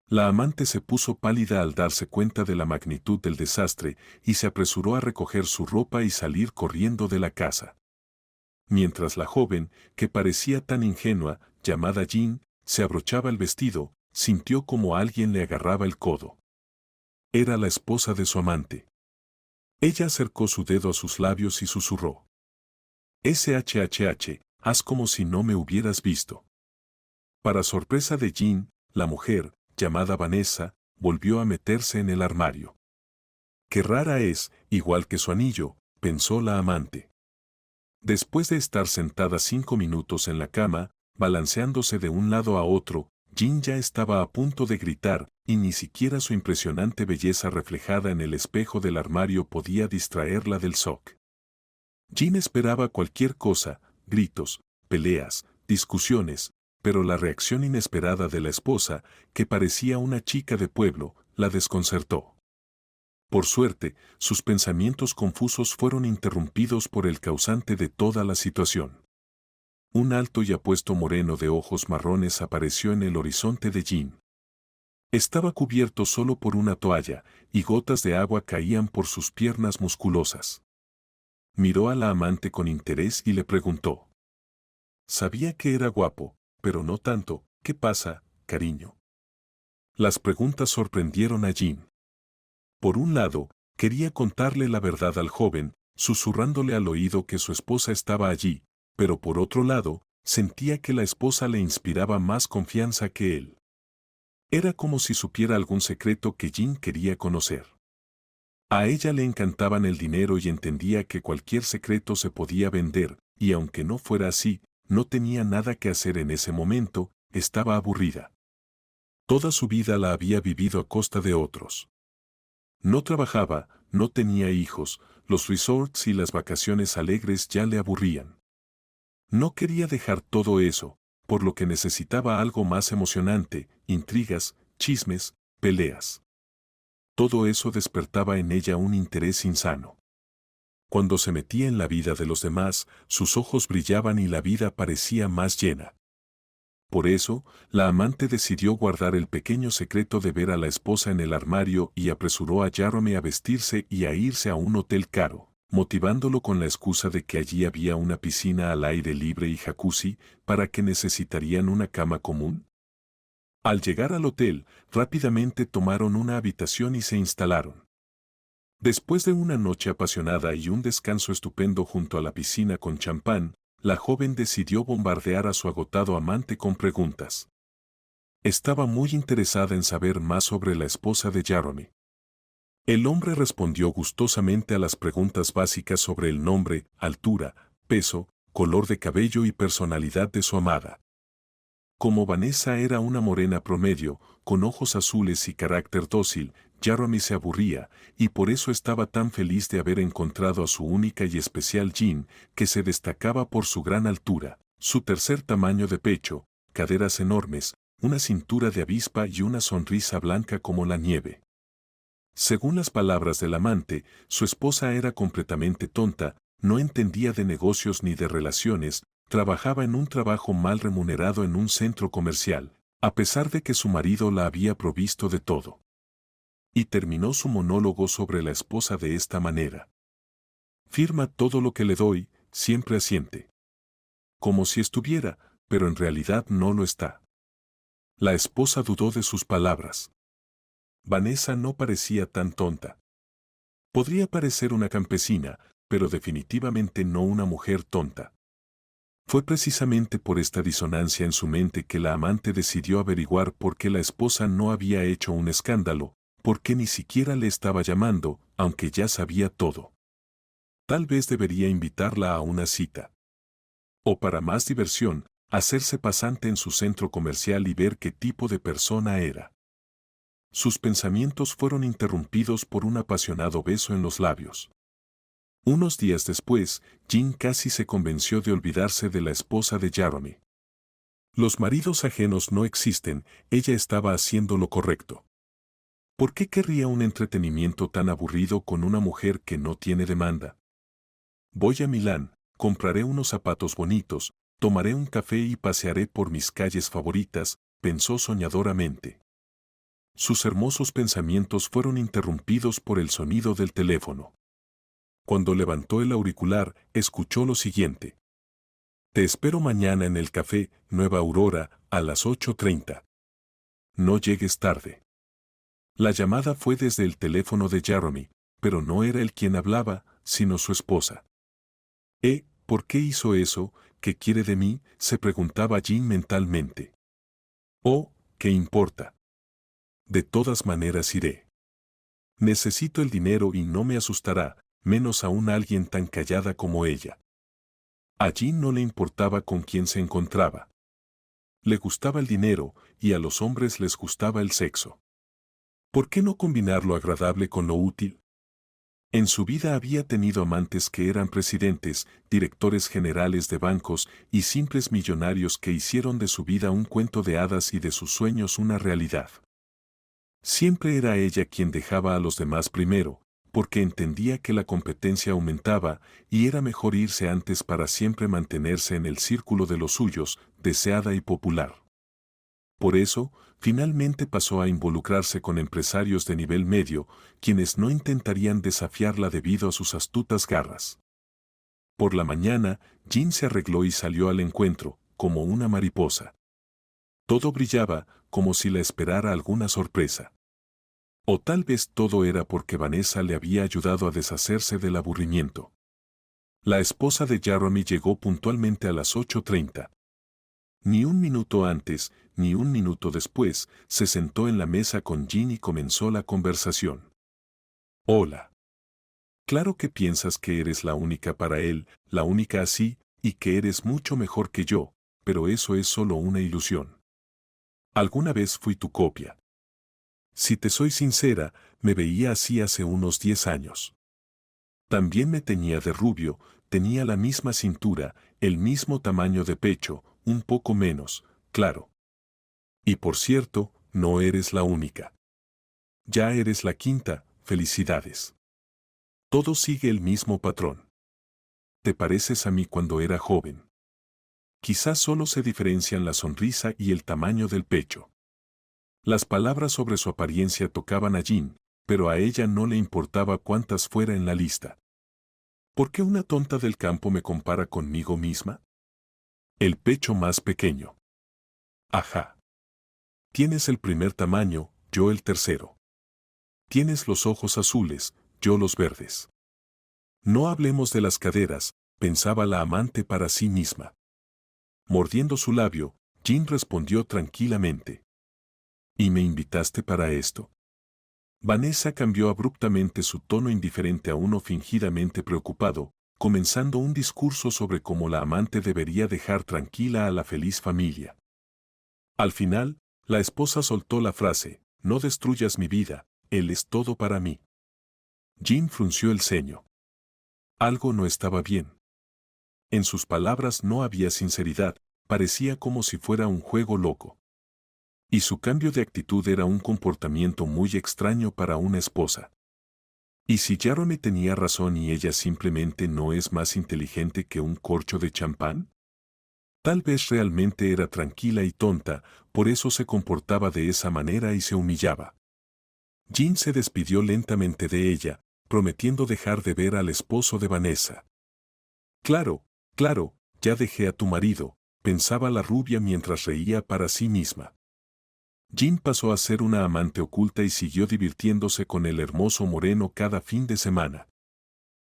La amante se puso pálida al darse cuenta de la magnitud del desastre y se apresuró a recoger su ropa y salir corriendo de la casa. Mientras la joven, que parecía tan ingenua, llamada Jean, se abrochaba el vestido, sintió como alguien le agarraba el codo. Era la esposa de su amante. Ella acercó su dedo a sus labios y susurró: SHHH, haz como si no me hubieras visto. Para sorpresa de Jean, la mujer, llamada Vanessa, volvió a meterse en el armario. Qué rara es, igual que su anillo, pensó la amante. Después de estar sentada 5 minutos en la cama, balanceándose de un lado a otro, Jean ya estaba a punto de gritar, y ni siquiera su impresionante belleza reflejada en el espejo del armario podía distraerla del shock. Jean esperaba cualquier cosa, gritos, peleas, discusiones, pero la reacción inesperada de la esposa, que parecía una chica de pueblo, la desconcertó. Por suerte, sus pensamientos confusos fueron interrumpidos por el causante de toda la situación. Un alto y apuesto moreno de ojos marrones apareció en el horizonte de Jean. Estaba cubierto solo por una toalla, y gotas de agua caían por sus piernas musculosas. Miró a la amante con interés y le preguntó. Sabía que era guapo, pero no tanto. ¿Qué pasa, cariño? Las preguntas sorprendieron a Jean. Por un lado, quería contarle la verdad al joven, susurrándole al oído que su esposa estaba allí, pero por otro lado, sentía que la esposa le inspiraba más confianza que él. Era como si supiera algún secreto que Jean quería conocer. A ella le encantaban el dinero y entendía que cualquier secreto se podía vender, y aunque no fuera así, no tenía nada que hacer en ese momento, estaba aburrida. Toda su vida la había vivido a costa de otros. No trabajaba, no tenía hijos, los resorts y las vacaciones alegres ya le aburrían. No quería dejar todo eso, por lo que necesitaba algo más emocionante, intrigas, chismes, peleas. Todo eso despertaba en ella un interés insano. Cuando se metía en la vida de los demás, sus ojos brillaban y la vida parecía más llena. Por eso, la amante decidió guardar el pequeño secreto de ver a la esposa en el armario y apresuró a Jerome a vestirse y a irse a un hotel caro, motivándolo con la excusa de que allí había una piscina al aire libre y jacuzzi, para que necesitarían una cama común. Al llegar al hotel, rápidamente tomaron una habitación y se instalaron. Después de una noche apasionada y un descanso estupendo junto a la piscina con champán, la joven decidió bombardear a su agotado amante con preguntas. Estaba muy interesada en saber más sobre la esposa de Jerome. El hombre respondió gustosamente a las preguntas básicas sobre el nombre, altura, peso, color de cabello y personalidad de su amada. Como Vanessa era una morena promedio, con ojos azules y carácter dócil, Jerome se aburría, y por eso estaba tan feliz de haber encontrado a su única y especial Jean, que se destacaba por su gran altura, su tercer tamaño de pecho, caderas enormes, una cintura de avispa y una sonrisa blanca como la nieve. Según las palabras del amante, su esposa era completamente tonta, no entendía de negocios ni de relaciones, trabajaba en un trabajo mal remunerado en un centro comercial, a pesar de que su marido la había provisto de todo. Y terminó su monólogo sobre la esposa de esta manera. Firma todo lo que le doy, siempre asiente. Como si estuviera, pero en realidad no lo está. La esposa dudó de sus palabras. Vanessa no parecía tan tonta. Podría parecer una campesina, pero definitivamente no una mujer tonta. Fue precisamente por esta disonancia en su mente que la amante decidió averiguar por qué la esposa no había hecho un escándalo, por qué ni siquiera le estaba llamando, aunque ya sabía todo. Tal vez debería invitarla a una cita. O para más diversión, hacerse pasante en su centro comercial y ver qué tipo de persona era. Sus pensamientos fueron interrumpidos por un apasionado beso en los labios. Unos días después, Jean casi se convenció de olvidarse de la esposa de Jerome. Los maridos ajenos no existen, ella estaba haciendo lo correcto. ¿Por qué querría un entretenimiento tan aburrido con una mujer que no tiene demanda? Voy a Milán, compraré unos zapatos bonitos, tomaré un café y pasearé por mis calles favoritas, pensó soñadoramente. Sus hermosos pensamientos fueron interrumpidos por el sonido del teléfono. Cuando levantó el auricular, escuchó lo siguiente. Te espero mañana en el café Nueva Aurora a las 8:30. No llegues tarde. La llamada fue desde el teléfono de Jeremy, pero no era él quien hablaba, sino su esposa. ¿Por qué hizo eso? ¿Qué quiere de mí?, se preguntaba Jean mentalmente. Oh, ¿qué importa? De todas maneras iré. Necesito el dinero y no me asustará, menos aún alguien tan callada como ella. A Jean no le importaba con quién se encontraba. Le gustaba el dinero, y a los hombres les gustaba el sexo. ¿Por qué no combinar lo agradable con lo útil? En su vida había tenido amantes que eran presidentes, directores generales de bancos y simples millonarios que hicieron de su vida un cuento de hadas y de sus sueños una realidad. Siempre era ella quien dejaba a los demás primero, porque entendía que la competencia aumentaba y era mejor irse antes para siempre mantenerse en el círculo de los suyos, deseada y popular. Por eso, finalmente pasó a involucrarse con empresarios de nivel medio, quienes no intentarían desafiarla debido a sus astutas garras. Por la mañana, Jean se arregló y salió al encuentro, como una mariposa. Todo brillaba, como si la esperara alguna sorpresa. O tal vez todo era porque Vanessa le había ayudado a deshacerse del aburrimiento. La esposa de Jeremy llegó puntualmente a las 8:30. Ni un minuto antes, ni un minuto después, se sentó en la mesa con Jean y comenzó la conversación. Hola. Claro que piensas que eres la única para él, la única así, y que eres mucho mejor que yo, pero eso es solo una ilusión. Alguna vez fui tu copia. Si te soy sincera, me veía así hace unos 10 años. También me teñía de rubio, tenía la misma cintura, el mismo tamaño de pecho, un poco menos, claro. Y por cierto, no eres la única. Ya eres la quinta, felicidades. Todo sigue el mismo patrón. Te pareces a mí cuando era joven. Quizás solo se diferencian la sonrisa y el tamaño del pecho. Las palabras sobre su apariencia tocaban a Jean, pero a ella no le importaba cuántas fuera en la lista. ¿Por qué una tonta del campo me compara conmigo misma? El pecho más pequeño. Ajá. Tienes el primer tamaño, yo el tercero. Tienes los ojos azules, yo los verdes. No hablemos de las caderas, pensaba la amante para sí misma. Mordiendo su labio, Jean respondió tranquilamente. ¿Y me invitaste para esto? Vanessa cambió abruptamente su tono indiferente a uno fingidamente preocupado, comenzando un discurso sobre cómo la amante debería dejar tranquila a la feliz familia. Al final, la esposa soltó la frase, no destruyas mi vida, él es todo para mí. Jean frunció el ceño. Algo no estaba bien. En sus palabras no había sinceridad, parecía como si fuera un juego loco. Y su cambio de actitud era un comportamiento muy extraño para una esposa. ¿Y si Jeremy tenía razón y ella simplemente no es más inteligente que un corcho de champán? Tal vez realmente era tranquila y tonta, por eso se comportaba de esa manera y se humillaba. Jean se despidió lentamente de ella, prometiendo dejar de ver al esposo de Vanessa. Claro, claro, ya dejé a tu marido, pensaba la rubia mientras reía para sí misma. Jean pasó a ser una amante oculta y siguió divirtiéndose con el hermoso moreno cada fin de semana.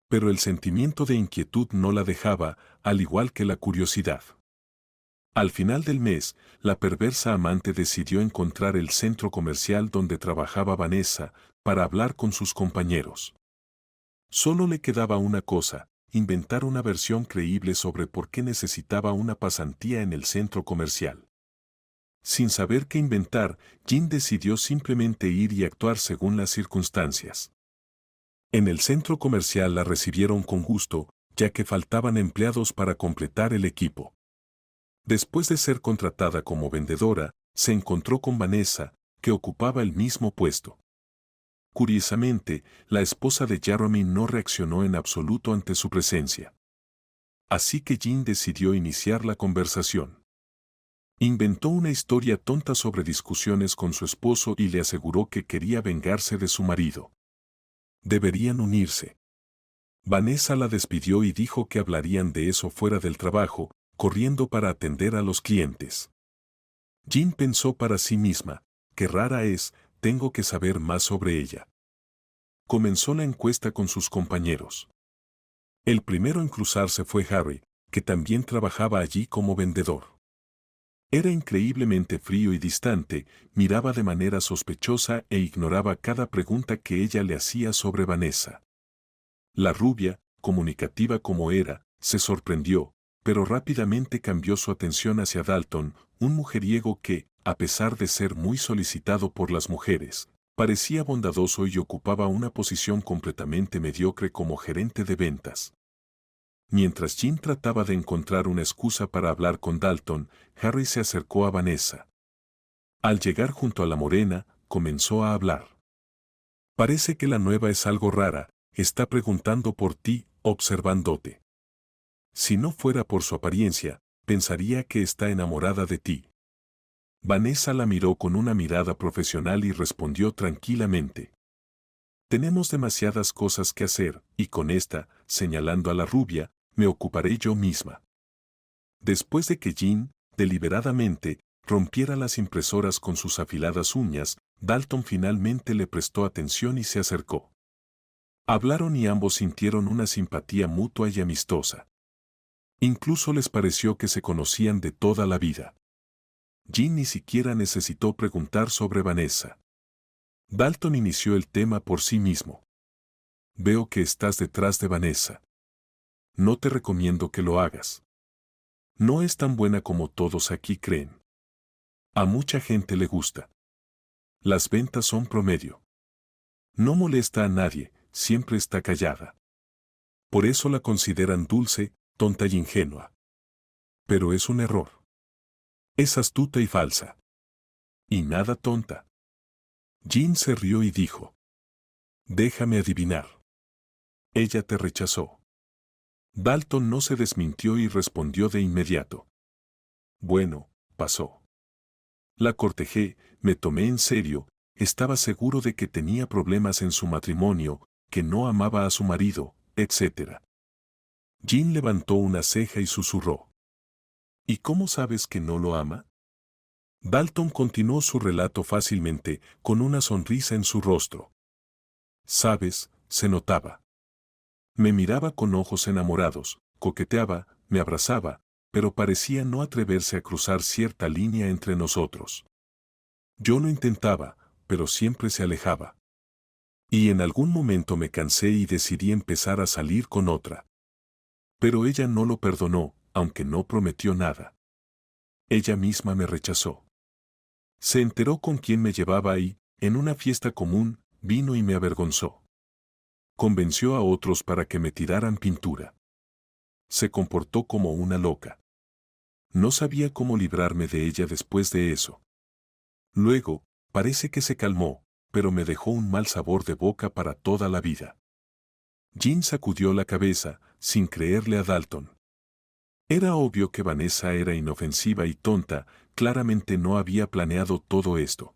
Pero el sentimiento de inquietud no la dejaba, al igual que la curiosidad. Al final del mes, la perversa amante decidió encontrar el centro comercial donde trabajaba Vanessa, para hablar con sus compañeros. Solo le quedaba una cosa, inventar una versión creíble sobre por qué necesitaba una pasantía en el centro comercial. Sin saber qué inventar, Jean decidió simplemente ir y actuar según las circunstancias. En el centro comercial la recibieron con gusto, ya que faltaban empleados para completar el equipo. Después de ser contratada como vendedora, se encontró con Vanessa, que ocupaba el mismo puesto. Curiosamente, la esposa de Jeremy no reaccionó en absoluto ante su presencia. Así que Jean decidió iniciar la conversación. Inventó una historia tonta sobre discusiones con su esposo y le aseguró que quería vengarse de su marido. Deberían unirse. Vanessa la despidió y dijo que hablarían de eso fuera del trabajo, corriendo para atender a los clientes. Jean pensó para sí misma, qué rara es, tengo que saber más sobre ella. Comenzó la encuesta con sus compañeros. El primero en cruzarse fue Harry, que también trabajaba allí como vendedor. Era increíblemente frío y distante, miraba de manera sospechosa e ignoraba cada pregunta que ella le hacía sobre Vanessa. La rubia, comunicativa como era, se sorprendió, pero rápidamente cambió su atención hacia Dalton, un mujeriego que, a pesar de ser muy solicitado por las mujeres, parecía bondadoso y ocupaba una posición completamente mediocre como gerente de ventas. Mientras Jean trataba de encontrar una excusa para hablar con Dalton, Harry se acercó a Vanessa. Al llegar junto a la morena, comenzó a hablar. Parece que la nueva es algo rara, está preguntando por ti, observándote. Si no fuera por su apariencia, pensaría que está enamorada de ti. Vanessa la miró con una mirada profesional y respondió tranquilamente. Tenemos demasiadas cosas que hacer, y con esta, señalando a la rubia, me ocuparé yo misma. Después de que Jean, deliberadamente, rompiera las impresoras con sus afiladas uñas, Dalton finalmente le prestó atención y se acercó. Hablaron y ambos sintieron una simpatía mutua y amistosa. Incluso les pareció que se conocían de toda la vida. Jean ni siquiera necesitó preguntar sobre Vanessa. Dalton inició el tema por sí mismo. Veo que estás detrás de Vanessa. No te recomiendo que lo hagas. No es tan buena como todos aquí creen. A mucha gente le gusta. Las ventas son promedio. No molesta a nadie, siempre está callada. Por eso la consideran dulce, tonta y ingenua. Pero es un error. Es astuta y falsa. Y nada tonta. Jean se rió y dijo. Déjame adivinar. Ella te rechazó. Dalton no se desmintió y respondió de inmediato. Bueno, pasó. La cortejé, me tomé en serio, estaba seguro de que tenía problemas en su matrimonio, que no amaba a su marido, etc. Jean levantó una ceja y susurró. ¿Y cómo sabes que no lo ama? Dalton continuó su relato fácilmente, con una sonrisa en su rostro. Sabes, se notaba. Me miraba con ojos enamorados, coqueteaba, me abrazaba, pero parecía no atreverse a cruzar cierta línea entre nosotros. Yo lo intentaba, pero siempre se alejaba. Y en algún momento me cansé y decidí empezar a salir con otra. Pero ella no lo perdonó, aunque no prometió nada. Ella misma me rechazó. Se enteró con quién me llevaba y, en una fiesta común, vino y me avergonzó. Convenció a otros para que me tiraran pintura. Se comportó como una loca. No sabía cómo librarme de ella después de eso. Luego, parece que se calmó, pero me dejó un mal sabor de boca para toda la vida. Jean sacudió la cabeza, sin creerle a Dalton. Era obvio que Vanessa era inofensiva y tonta, claramente no había planeado todo esto.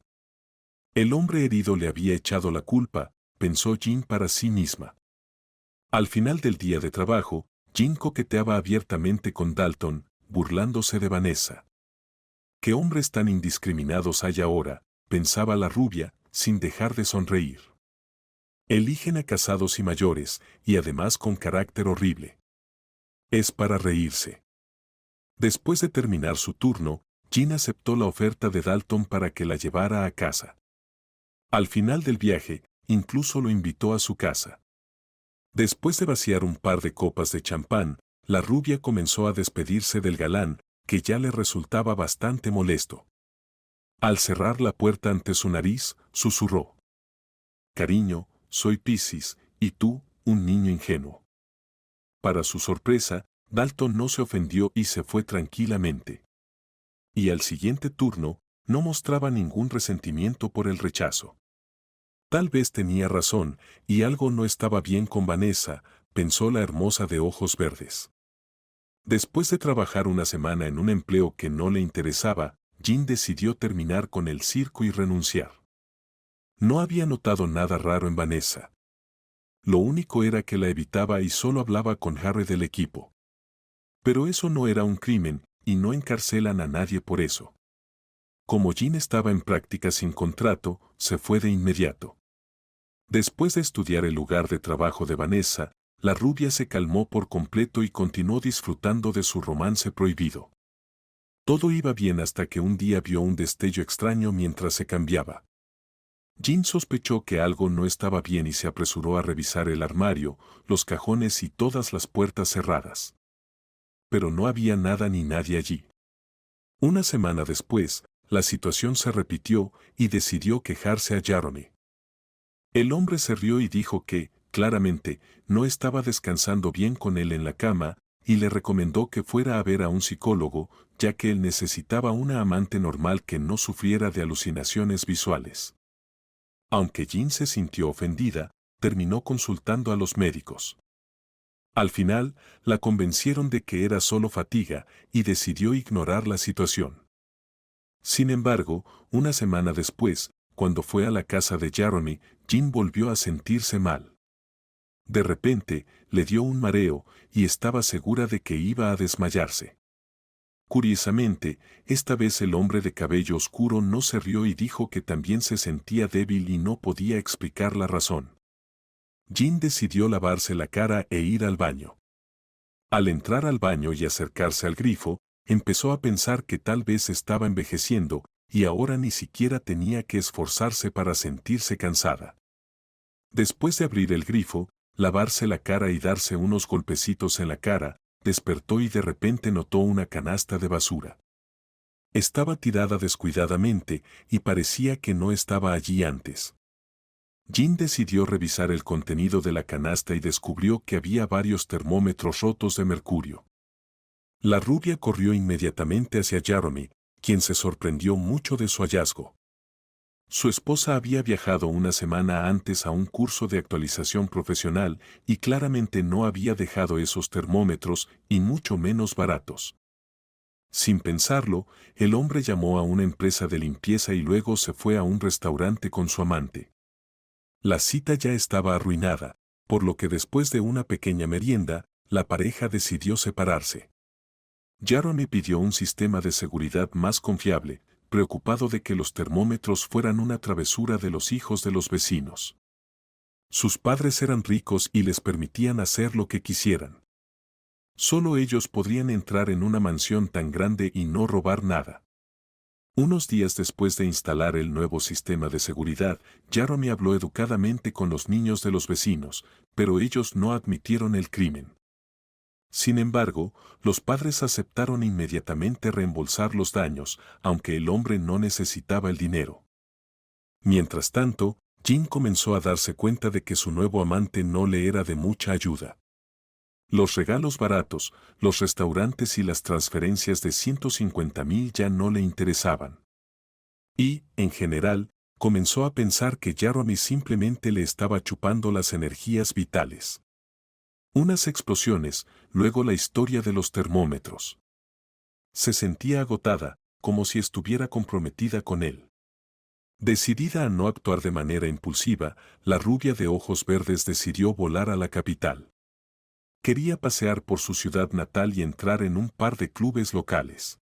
El hombre herido le había echado la culpa, pensó Jean para sí misma. Al final del día de trabajo, Jean coqueteaba abiertamente con Dalton, burlándose de Vanessa. ¿Qué hombres tan indiscriminados hay ahora?, pensaba la rubia, sin dejar de sonreír. Eligen a casados y mayores, y además con carácter horrible. Es para reírse. Después de terminar su turno, Jean aceptó la oferta de Dalton para que la llevara a casa. Al final del viaje, incluso lo invitó a su casa. Después de vaciar un par de copas de champán, la rubia comenzó a despedirse del galán, que ya le resultaba bastante molesto. Al cerrar la puerta ante su nariz, susurró. Cariño, soy Piscis, y tú, un niño ingenuo. Para su sorpresa, Dalton no se ofendió y se fue tranquilamente. Y al siguiente turno, no mostraba ningún resentimiento por el rechazo. Tal vez tenía razón, y algo no estaba bien con Vanessa, pensó la hermosa de ojos verdes. Después de trabajar una semana en un empleo que no le interesaba, Jin decidió terminar con el circo y renunciar. No había notado nada raro en Vanessa. Lo único era que la evitaba y solo hablaba con Harry del equipo. Pero eso no era un crimen, y no encarcelan a nadie por eso. Como Jin estaba en práctica sin contrato, se fue de inmediato. Después de estudiar el lugar de trabajo de Vanessa, la rubia se calmó por completo y continuó disfrutando de su romance prohibido. Todo iba bien hasta que un día vio un destello extraño mientras se cambiaba. Jin sospechó que algo no estaba bien y se apresuró a revisar el armario, los cajones y todas las puertas cerradas. Pero no había nada ni nadie allí. Una semana después, la situación se repitió y decidió quejarse a Jeremy. El hombre se rió y dijo que, claramente, no estaba descansando bien con él en la cama, y le recomendó que fuera a ver a un psicólogo, ya que él necesitaba una amante normal que no sufriera de alucinaciones visuales. Aunque Jin se sintió ofendida, terminó consultando a los médicos. Al final, la convencieron de que era solo fatiga y decidió ignorar la situación. Sin embargo, una semana después, cuando fue a la casa de Jeremy, Jin volvió a sentirse mal. De repente, le dio un mareo y estaba segura de que iba a desmayarse. Curiosamente, esta vez el hombre de cabello oscuro no se rió y dijo que también se sentía débil y no podía explicar la razón. Jin decidió lavarse la cara e ir al baño. Al entrar al baño y acercarse al grifo, empezó a pensar que tal vez estaba envejeciendo, y ahora ni siquiera tenía que esforzarse para sentirse cansada. Después de abrir el grifo, lavarse la cara y darse unos golpecitos en la cara, despertó y de repente notó una canasta de basura. Estaba tirada descuidadamente y parecía que no estaba allí antes. Jin decidió revisar el contenido de la canasta y descubrió que había varios termómetros rotos de mercurio. La rubia corrió inmediatamente hacia Jeremy, quien se sorprendió mucho de su hallazgo. Su esposa había viajado una semana antes a un curso de actualización profesional y claramente no había dejado esos termómetros y mucho menos baratos. Sin pensarlo, el hombre llamó a una empresa de limpieza y luego se fue a un restaurante con su amante. La cita ya estaba arruinada, por lo que después de una pequeña merienda, la pareja decidió separarse. Jeremy pidió un sistema de seguridad más confiable, preocupado de que los termómetros fueran una travesura de los hijos de los vecinos. Sus padres eran ricos y les permitían hacer lo que quisieran. Solo ellos podrían entrar en una mansión tan grande y no robar nada. Unos días después de instalar el nuevo sistema de seguridad, Jeremy habló educadamente con los niños de los vecinos, pero ellos no admitieron el crimen. Sin embargo, los padres aceptaron inmediatamente reembolsar los daños, aunque el hombre no necesitaba el dinero. Mientras tanto, Jin comenzó a darse cuenta de que su nuevo amante no le era de mucha ayuda. Los regalos baratos, los restaurantes y las transferencias de 150,000 ya no le interesaban. Y, en general, comenzó a pensar que Jeremy simplemente le estaba chupando las energías vitales. Unas explosiones, luego la historia de los termómetros. Se sentía agotada, como si estuviera comprometida con él. Decidida a no actuar de manera impulsiva, la rubia de ojos verdes decidió volar a la capital. Quería pasear por su ciudad natal y entrar en un par de clubes locales.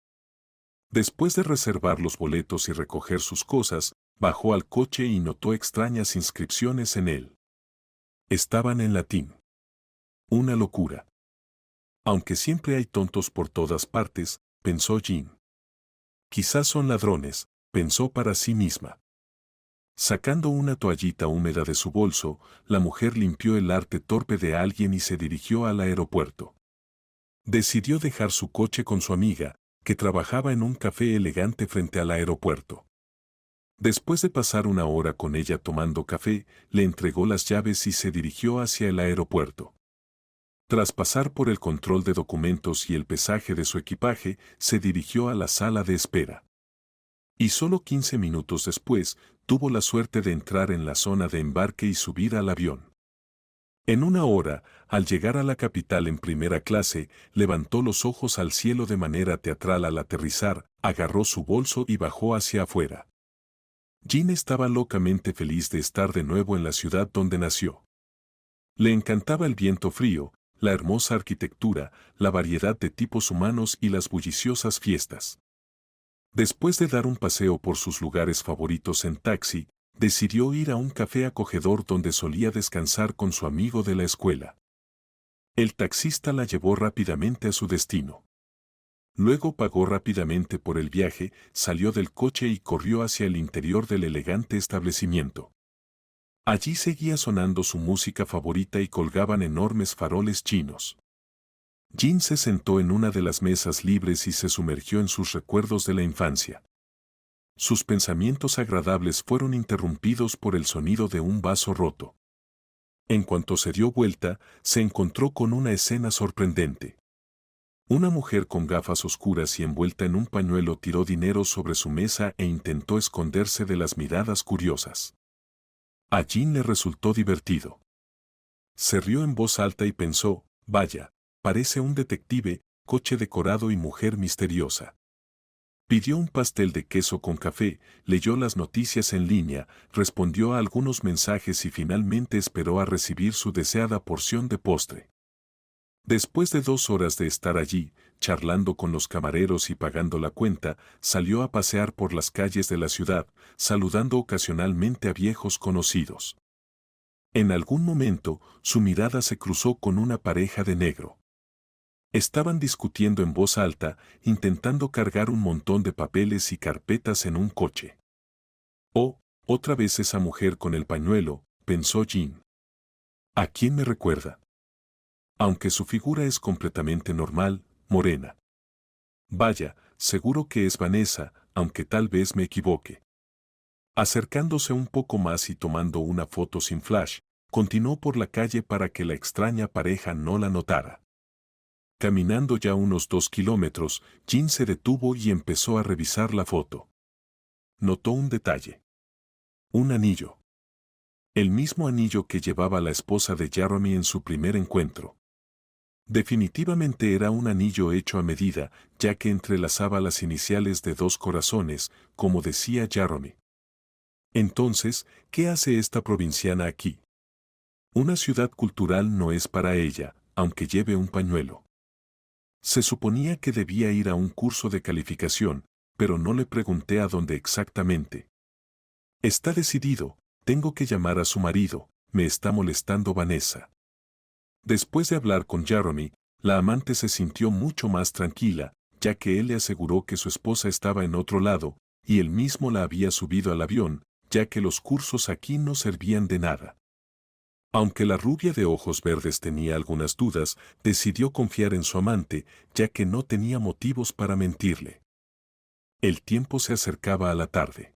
Después de reservar los boletos y recoger sus cosas, bajó al coche y notó extrañas inscripciones en él. Estaban en latín. Una locura. Aunque siempre hay tontos por todas partes, pensó Jin. Quizás son ladrones, pensó para sí misma. Sacando una toallita húmeda de su bolso, la mujer limpió el arte torpe de alguien y se dirigió al aeropuerto. Decidió dejar su coche con su amiga, que trabajaba en un café elegante frente al aeropuerto. Después de pasar una hora con ella tomando café, le entregó las llaves y se dirigió hacia el aeropuerto. Tras pasar por el control de documentos y el pesaje de su equipaje, se dirigió a la sala de espera. Y solo 15 minutos después, tuvo la suerte de entrar en la zona de embarque y subir al avión. En una hora, al llegar a la capital en primera clase, levantó los ojos al cielo de manera teatral al aterrizar, agarró su bolso y bajó hacia afuera. Jean estaba locamente feliz de estar de nuevo en la ciudad donde nació. Le encantaba el viento frío, la hermosa arquitectura, la variedad de tipos humanos y las bulliciosas fiestas. Después de dar un paseo por sus lugares favoritos en taxi, decidió ir a un café acogedor donde solía descansar con su amigo de la escuela. El taxista la llevó rápidamente a su destino. Luego pagó rápidamente por el viaje, salió del coche y corrió hacia el interior del elegante establecimiento. Allí seguía sonando su música favorita y colgaban enormes faroles chinos. Jean se sentó en una de las mesas libres y se sumergió en sus recuerdos de la infancia. Sus pensamientos agradables fueron interrumpidos por el sonido de un vaso roto. En cuanto se dio vuelta, se encontró con una escena sorprendente. Una mujer con gafas oscuras y envuelta en un pañuelo tiró dinero sobre su mesa e intentó esconderse de las miradas curiosas. A Jean le resultó divertido. Se rió en voz alta y pensó, vaya, parece un detective, coche decorado y mujer misteriosa. Pidió un pastel de queso con café, leyó las noticias en línea, respondió a algunos mensajes y finalmente esperó a recibir su deseada porción de postre. Después de 2 horas de estar allí, charlando con los camareros y pagando la cuenta, salió a pasear por las calles de la ciudad, saludando ocasionalmente a viejos conocidos. En algún momento, su mirada se cruzó con una pareja de negro. Estaban discutiendo en voz alta, intentando cargar un montón de papeles y carpetas en un coche. Oh, otra vez esa mujer con el pañuelo, pensó Jean. ¿A quién me recuerda? Aunque su figura es completamente normal, morena. Vaya, seguro que es Vanessa, aunque tal vez me equivoque. Acercándose un poco más y tomando una foto sin flash, continuó por la calle para que la extraña pareja no la notara. Caminando ya unos 2 kilómetros, Jean se detuvo y empezó a revisar la foto. Notó un detalle. Un anillo. El mismo anillo que llevaba la esposa de Jeremy en su primer encuentro. Definitivamente era un anillo hecho a medida, ya que entrelazaba las iniciales de 2 corazones, como decía Jeremy. Entonces, ¿qué hace esta provinciana aquí? Una ciudad cultural no es para ella, aunque lleve un pañuelo. Se suponía que debía ir a un curso de calificación, pero no le pregunté a dónde exactamente. Está decidido, tengo que llamar a su marido, me está molestando Vanessa. Después de hablar con Jeremy, la amante se sintió mucho más tranquila, ya que él le aseguró que su esposa estaba en otro lado, y él mismo la había subido al avión, ya que los cursos aquí no servían de nada. Aunque la rubia de ojos verdes tenía algunas dudas, decidió confiar en su amante, ya que no tenía motivos para mentirle. El tiempo se acercaba a la tarde.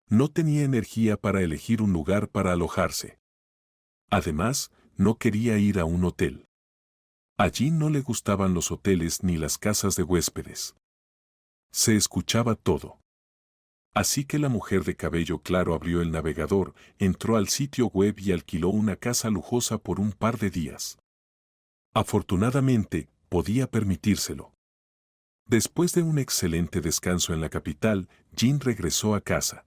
No tenía energía para elegir un lugar para alojarse. Además, no quería ir a un hotel. Allí no le gustaban los hoteles ni las casas de huéspedes. Se escuchaba todo. Así que la mujer de cabello claro abrió el navegador, entró al sitio web y alquiló una casa lujosa por un par de días. Afortunadamente, podía permitírselo. Después de un excelente descanso en la capital, Jean regresó a casa.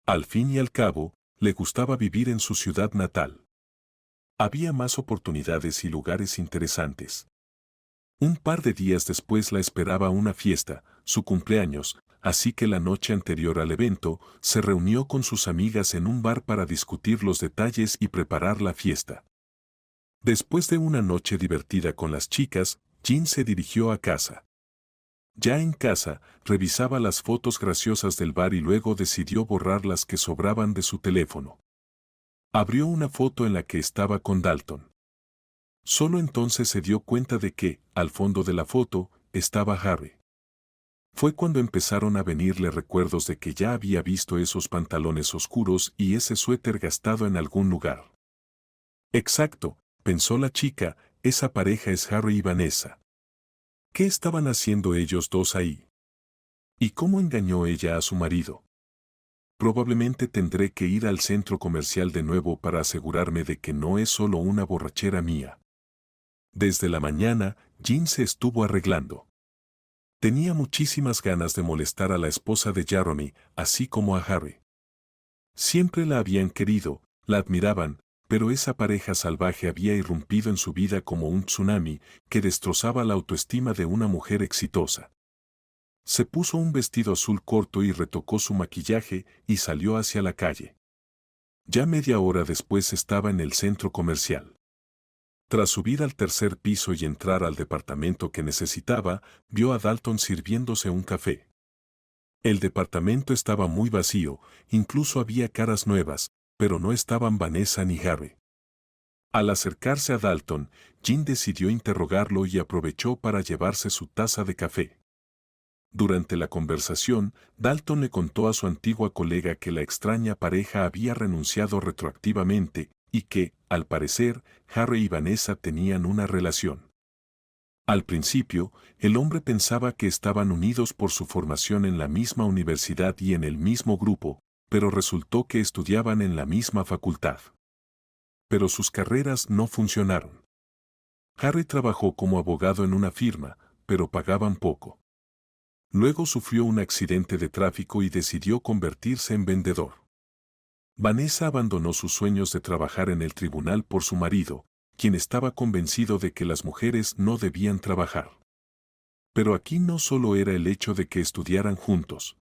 Al fin y al cabo, le gustaba vivir en su ciudad natal. Había más oportunidades y lugares interesantes. Un par de días después la esperaba una fiesta, su cumpleaños, así que la noche anterior al evento, se reunió con sus amigas en un bar para discutir los detalles y preparar la fiesta. Después de una noche divertida con las chicas, Jean se dirigió a casa. Ya en casa, revisaba las fotos graciosas del bar y luego decidió borrar las que sobraban de su teléfono. Abrió una foto en la que estaba con Dalton. Solo entonces se dio cuenta de que, al fondo de la foto, estaba Harry. Fue cuando empezaron a venirle recuerdos de que ya había visto esos pantalones oscuros y ese suéter gastado en algún lugar. Exacto, pensó la chica, esa pareja es Harry y Vanessa. ¿Qué estaban haciendo ellos dos ahí? ¿Y cómo engañó ella a su marido? Probablemente tendré que ir al centro comercial de nuevo para asegurarme de que no es solo una borrachera mía. Desde la mañana, Jean se estuvo arreglando. Tenía muchísimas ganas de molestar a la esposa de Jeremy, así como a Harry. Siempre la habían querido, la admiraban, pero esa pareja salvaje había irrumpido en su vida como un tsunami que destrozaba la autoestima de una mujer exitosa. Se puso un vestido azul corto y retocó su maquillaje y salió hacia la calle. Ya media hora después estaba en el centro comercial. Tras subir al tercer piso y entrar al departamento que necesitaba, vio a Dalton sirviéndose un café. El departamento estaba muy vacío, incluso había caras nuevas, pero no estaban Vanessa ni Harry. Al acercarse a Dalton, Jean decidió interrogarlo y aprovechó para llevarse su taza de café. Durante la conversación, Dalton le contó a su antigua colega que la extraña pareja había renunciado retroactivamente y que, al parecer, Harry y Vanessa tenían una relación. Al principio, el hombre pensaba que estaban unidos por su formación en la misma universidad y en el mismo grupo, pero resultó que estudiaban en la misma facultad. Pero sus carreras no funcionaron. Harry trabajó como abogado en una firma, pero pagaban poco. Luego sufrió un accidente de tráfico y decidió convertirse en vendedor. Vanessa abandonó sus sueños de trabajar en el tribunal por su marido, quien estaba convencido de que las mujeres no debían trabajar. Pero aquí no solo era el hecho de que estudiaran juntos.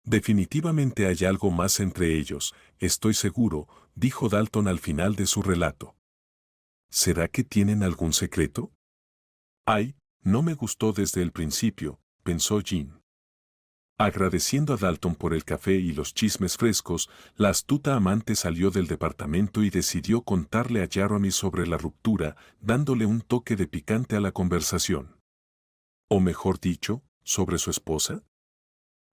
Definitivamente hay algo más entre ellos, estoy seguro, dijo Dalton al final de su relato. ¿Será que tienen algún secreto? Ay, no me gustó desde el principio, pensó Jean. Agradeciendo a Dalton por el café y los chismes frescos, la astuta amante salió del departamento y decidió contarle a Jeremy sobre la ruptura, dándole un toque de picante a la conversación. O mejor dicho, sobre su esposa.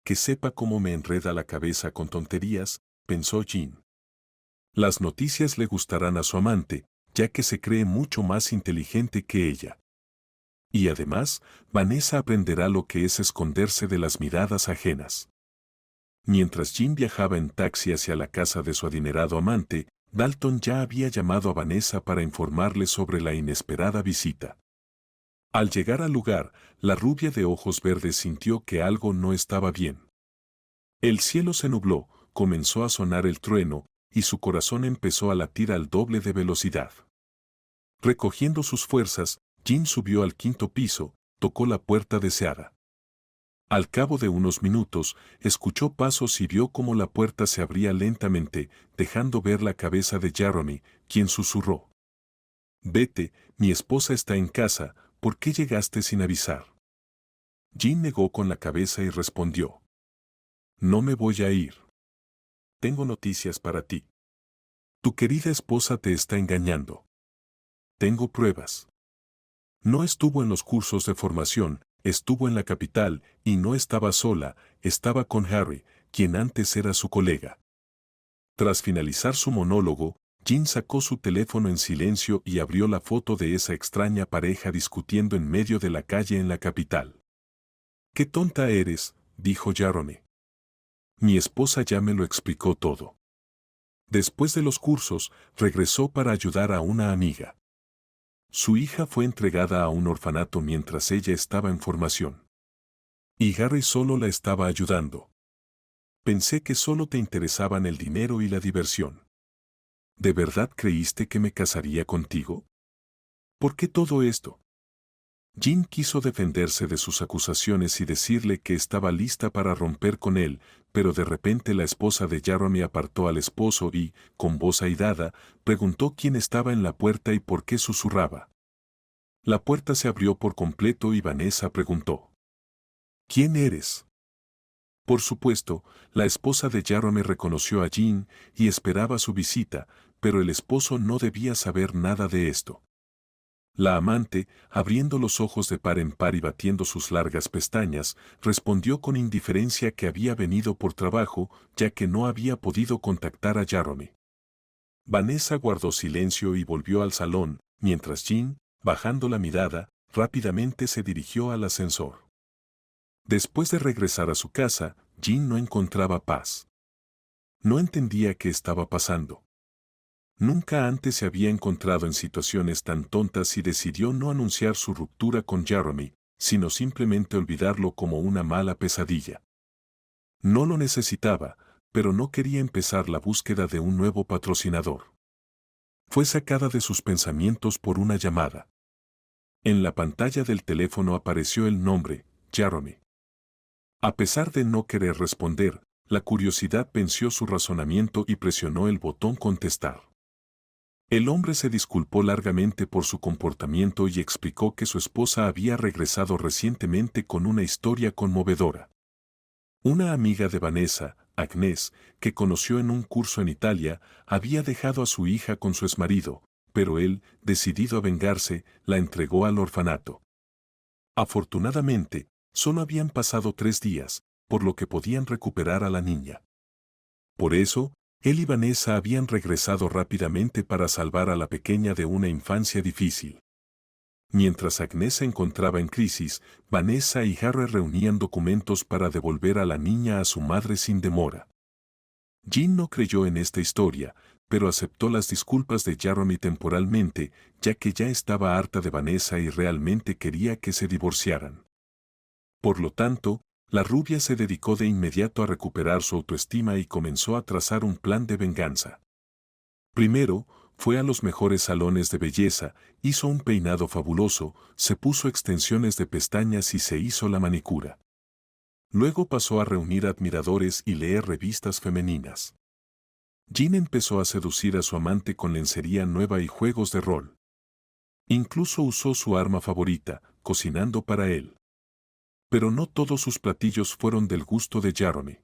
Que sepa cómo me enreda la cabeza con tonterías, pensó Jean. Las noticias le gustarán a su amante, ya que se cree mucho más inteligente que ella. Y además, Vanessa aprenderá lo que es esconderse de las miradas ajenas. Mientras Jean viajaba en taxi hacia la casa de su adinerado amante, Dalton ya había llamado a Vanessa para informarle sobre la inesperada visita. Al llegar al lugar, la rubia de ojos verdes sintió que algo no estaba bien. El cielo se nubló, comenzó a sonar el trueno, y su corazón empezó a latir al doble de velocidad. Recogiendo sus fuerzas, Jean subió al quinto piso, tocó la puerta deseada. Al cabo de unos minutos, escuchó pasos y vio cómo la puerta se abría lentamente, dejando ver la cabeza de Jeremy, quien susurró. «Vete, mi esposa está en casa, ¿por qué llegaste sin avisar?» Jean negó con la cabeza y respondió. «No me voy a ir. Tengo noticias para ti. Tu querida esposa te está engañando. Tengo pruebas. No estuvo en los cursos de formación, estuvo en la capital, y no estaba sola, estaba con Harry, quien antes era su colega». Tras finalizar su monólogo, Jean sacó su teléfono en silencio y abrió la foto de esa extraña pareja discutiendo en medio de la calle en la capital. «Qué tonta eres», dijo Jeremy. «Mi esposa ya me lo explicó todo». Después de los cursos, regresó para ayudar a una amiga. Su hija fue entregada a un orfanato mientras ella estaba en formación. Y Harry solo la estaba ayudando. Pensé que solo te interesaban el dinero y la diversión. ¿De verdad creíste que me casaría contigo? ¿Por qué todo esto? Jean quiso defenderse de sus acusaciones y decirle que estaba lista para romper con él, pero de repente la esposa de Jeremy apartó al esposo y, con voz airada, preguntó quién estaba en la puerta y por qué susurraba. La puerta se abrió por completo y Vanessa preguntó. «¿Quién eres?» Por supuesto, la esposa de Jeremy reconoció a Jean y esperaba su visita, pero el esposo no debía saber nada de esto. La amante, abriendo los ojos de par en par y batiendo sus largas pestañas, respondió con indiferencia que había venido por trabajo, ya que no había podido contactar a Jeremy. Vanessa guardó silencio y volvió al salón, mientras Jean, bajando la mirada, rápidamente se dirigió al ascensor. Después de regresar a su casa, Jean no encontraba paz. No entendía qué estaba pasando. Nunca antes se había encontrado en situaciones tan tontas y decidió no anunciar su ruptura con Jeremy, sino simplemente olvidarlo como una mala pesadilla. No lo necesitaba, pero no quería empezar la búsqueda de un nuevo patrocinador. Fue sacada de sus pensamientos por una llamada. En la pantalla del teléfono apareció el nombre, Jeremy. A pesar de no querer responder, la curiosidad venció su razonamiento y presionó el botón contestar. El hombre se disculpó largamente por su comportamiento y explicó que su esposa había regresado recientemente con una historia conmovedora. Una amiga de Vanessa, Agnès, que conoció en un curso en Italia, había dejado a su hija con su exmarido, pero él, decidido a vengarse, la entregó al orfanato. Afortunadamente, solo habían pasado 3 días, por lo que podían recuperar a la niña. Por eso, él y Vanessa habían regresado rápidamente para salvar a la pequeña de una infancia difícil. Mientras Agnès se encontraba en crisis, Vanessa y Harry reunían documentos para devolver a la niña a su madre sin demora. Jean no creyó en esta historia, pero aceptó las disculpas de Jeremy temporalmente, ya que ya estaba harta de Vanessa y realmente quería que se divorciaran. Por lo tanto, la rubia se dedicó de inmediato a recuperar su autoestima y comenzó a trazar un plan de venganza. Primero, fue a los mejores salones de belleza, hizo un peinado fabuloso, se puso extensiones de pestañas y se hizo la manicura. Luego pasó a reunir admiradores y leer revistas femeninas. Jean empezó a seducir a su amante con lencería nueva y juegos de rol. Incluso usó su arma favorita, cocinando para él. Pero no todos sus platillos fueron del gusto de Jeremy.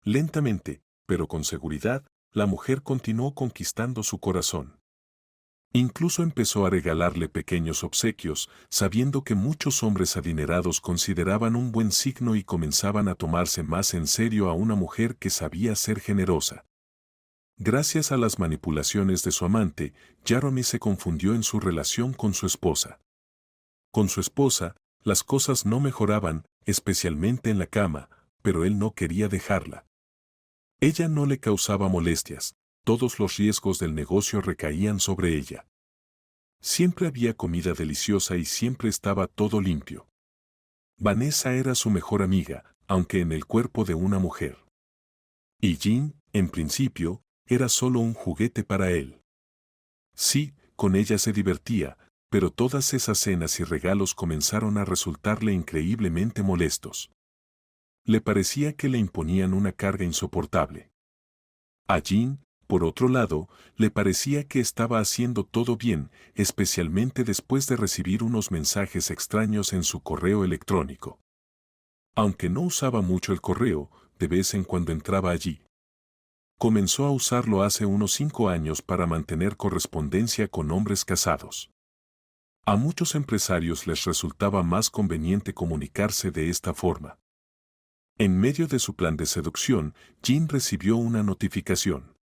Lentamente, pero con seguridad, la mujer continuó conquistando su corazón. Incluso empezó a regalarle pequeños obsequios, sabiendo que muchos hombres adinerados consideraban un buen signo y comenzaban a tomarse más en serio a una mujer que sabía ser generosa. Gracias a las manipulaciones de su amante, Jeremy se confundió en su relación con su esposa. Con su esposa, las cosas no mejoraban, especialmente en la cama, pero él no quería dejarla. Ella no le causaba molestias, todos los riesgos del negocio recaían sobre ella. Siempre había comida deliciosa y siempre estaba todo limpio. Vanessa era su mejor amiga, aunque en el cuerpo de una mujer. Y Jean, en principio, era solo un juguete para él. Sí, con ella se divertía, pero todas esas cenas y regalos comenzaron a resultarle increíblemente molestos. Le parecía que le imponían una carga insoportable. A Jean, por otro lado, le parecía que estaba haciendo todo bien, especialmente después de recibir unos mensajes extraños en su correo electrónico. Aunque no usaba mucho el correo, de vez en cuando entraba allí. Comenzó a usarlo hace unos 5 años para mantener correspondencia con hombres casados. A muchos empresarios les resultaba más conveniente comunicarse de esta forma. En medio de su plan de seducción, Jean recibió una notificación.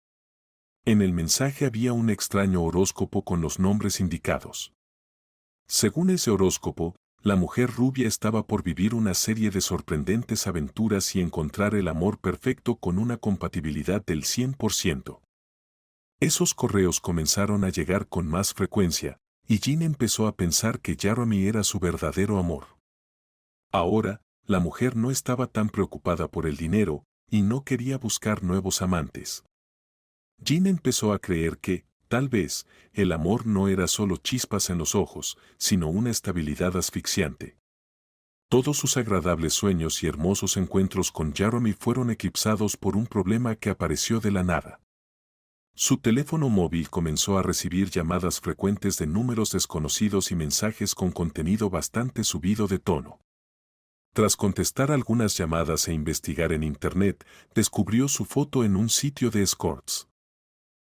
En el mensaje había un extraño horóscopo con los nombres indicados. Según ese horóscopo, la mujer rubia estaba por vivir una serie de sorprendentes aventuras y encontrar el amor perfecto con una compatibilidad del 100%. Esos correos comenzaron a llegar con más frecuencia, y Jean empezó a pensar que Jeremy era su verdadero amor. Ahora, la mujer no estaba tan preocupada por el dinero, y no quería buscar nuevos amantes. Jean empezó a creer que, tal vez, el amor no era solo chispas en los ojos, sino una estabilidad asfixiante. Todos sus agradables sueños y hermosos encuentros con Jeremy fueron eclipsados por un problema que apareció de la nada. Su teléfono móvil comenzó a recibir llamadas frecuentes de números desconocidos y mensajes con contenido bastante subido de tono. Tras contestar algunas llamadas e investigar en Internet, descubrió su foto en un sitio de escorts.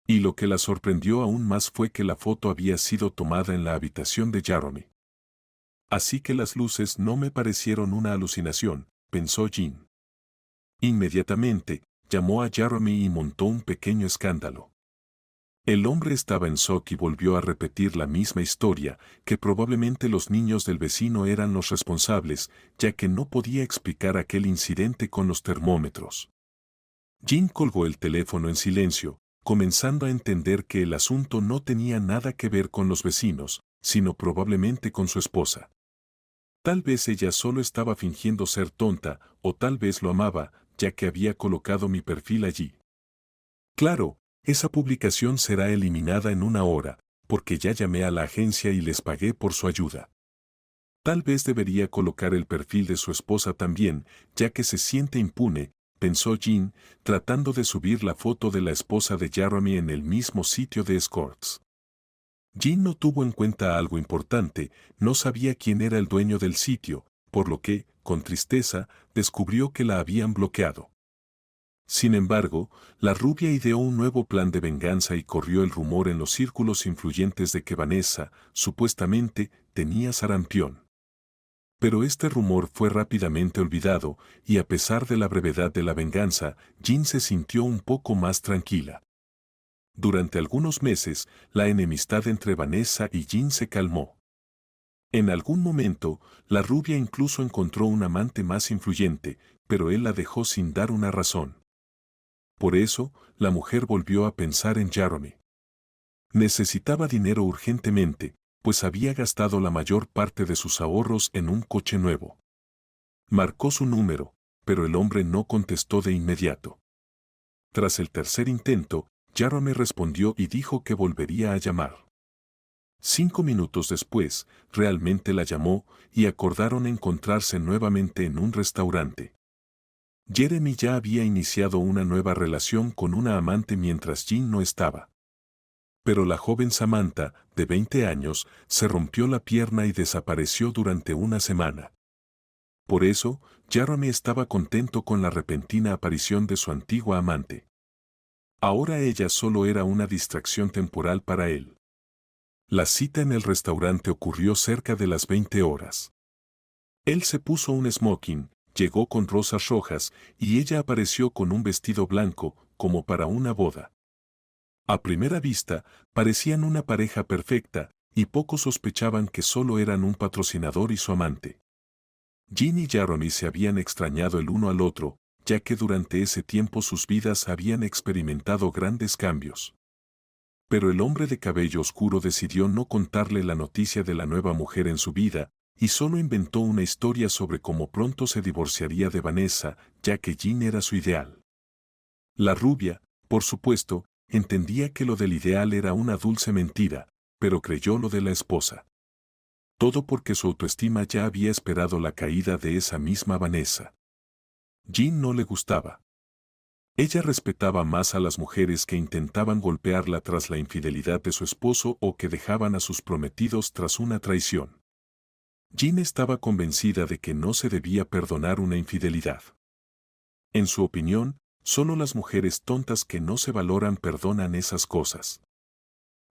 Y lo que la sorprendió aún más fue que la foto había sido tomada en la habitación de Jeremy. Así que las luces no me parecieron una alucinación, pensó Jean. Inmediatamente, llamó a Jeremy y montó un pequeño escándalo. El hombre estaba en shock y volvió a repetir la misma historia, que probablemente los niños del vecino eran los responsables, ya que no podía explicar aquel incidente con los termómetros. Jean colgó el teléfono en silencio, comenzando a entender que el asunto no tenía nada que ver con los vecinos, sino probablemente con su esposa. Tal vez ella solo estaba fingiendo ser tonta, o tal vez lo amaba, ya que había colocado mi perfil allí. Claro, esa publicación será eliminada en una hora, porque ya llamé a la agencia y les pagué por su ayuda. Tal vez debería colocar el perfil de su esposa también, ya que se siente impune, pensó Jean, tratando de subir la foto de la esposa de Jeremy en el mismo sitio de escorts. Jean no tuvo en cuenta algo importante, no sabía quién era el dueño del sitio, por lo que, con tristeza, descubrió que la habían bloqueado. Sin embargo, la rubia ideó un nuevo plan de venganza y corrió el rumor en los círculos influyentes de que Vanessa, supuestamente, tenía sarampión. Pero este rumor fue rápidamente olvidado, y a pesar de la brevedad de la venganza, Jean se sintió un poco más tranquila. Durante algunos meses, la enemistad entre Vanessa y Jean se calmó. En algún momento, la rubia incluso encontró un amante más influyente, pero él la dejó sin dar una razón. Por eso, la mujer volvió a pensar en Jeremy. Necesitaba dinero urgentemente, pues había gastado la mayor parte de sus ahorros en un coche nuevo. Marcó su número, pero el hombre no contestó de inmediato. Tras el tercer intento, Jeremy respondió y dijo que volvería a llamar. 5 minutos después, realmente la llamó y acordaron encontrarse nuevamente en un restaurante. Jeremy ya había iniciado una nueva relación con una amante mientras Jean no estaba. Pero la joven Samantha, de 20 años, se rompió la pierna y desapareció durante una semana. Por eso, Jeremy estaba contento con la repentina aparición de su antigua amante. Ahora ella solo era una distracción temporal para él. La cita en el restaurante ocurrió cerca de las 20 horas. Él se puso un smoking, llegó con rosas rojas, y ella apareció con un vestido blanco, como para una boda. A primera vista, parecían una pareja perfecta, y pocos sospechaban que solo eran un patrocinador y su amante. Jean y Jeremy se habían extrañado el uno al otro, ya que durante ese tiempo sus vidas habían experimentado grandes cambios. Pero el hombre de cabello oscuro decidió no contarle la noticia de la nueva mujer en su vida, y solo inventó una historia sobre cómo pronto se divorciaría de Vanessa, ya que Jean era su ideal. La rubia, por supuesto, entendía que lo del ideal era una dulce mentira, pero creyó lo de la esposa. Todo porque su autoestima ya había esperado la caída de esa misma Vanessa. Jean no le gustaba. Ella respetaba más a las mujeres que intentaban golpearla tras la infidelidad de su esposo o que dejaban a sus prometidos tras una traición. Jean estaba convencida de que no se debía perdonar una infidelidad. En su opinión, solo las mujeres tontas que no se valoran perdonan esas cosas.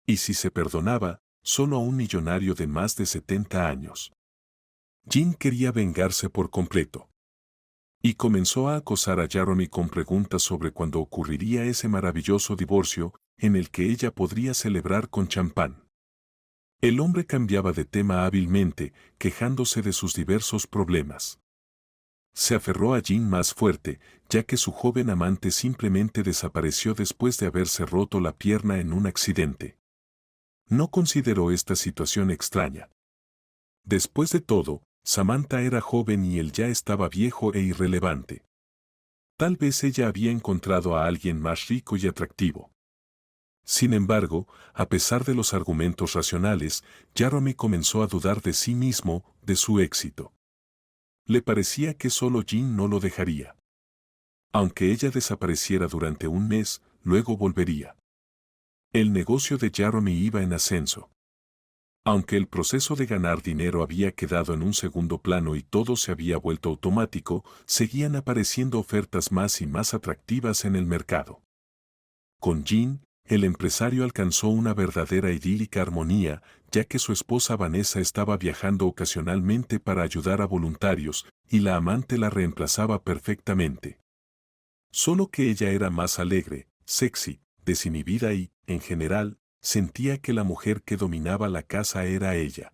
Y si se perdonaba, solo a un millonario de más de 70 años. Jean quería vengarse por completo. Y comenzó a acosar a Jeremy con preguntas sobre cuándo ocurriría ese maravilloso divorcio, en el que ella podría celebrar con champán. El hombre cambiaba de tema hábilmente, quejándose de sus diversos problemas. Se aferró a Jean más fuerte, ya que su joven amante simplemente desapareció después de haberse roto la pierna en un accidente. No consideró esta situación extraña. Después de todo, Samantha era joven y él ya estaba viejo e irrelevante. Tal vez ella había encontrado a alguien más rico y atractivo. Sin embargo, a pesar de los argumentos racionales, Jeremy comenzó a dudar de sí mismo, de su éxito. Le parecía que solo Jean no lo dejaría. Aunque ella desapareciera durante un mes, luego volvería. El negocio de Jeremy iba en ascenso. Aunque el proceso de ganar dinero había quedado en un segundo plano y todo se había vuelto automático, seguían apareciendo ofertas más y más atractivas en el mercado. Con Jean, el empresario alcanzó una verdadera idílica armonía, ya que su esposa Vanessa estaba viajando ocasionalmente para ayudar a voluntarios, y la amante la reemplazaba perfectamente. Solo que ella era más alegre, sexy, desinhibida y, en general, sentía que la mujer que dominaba la casa era ella.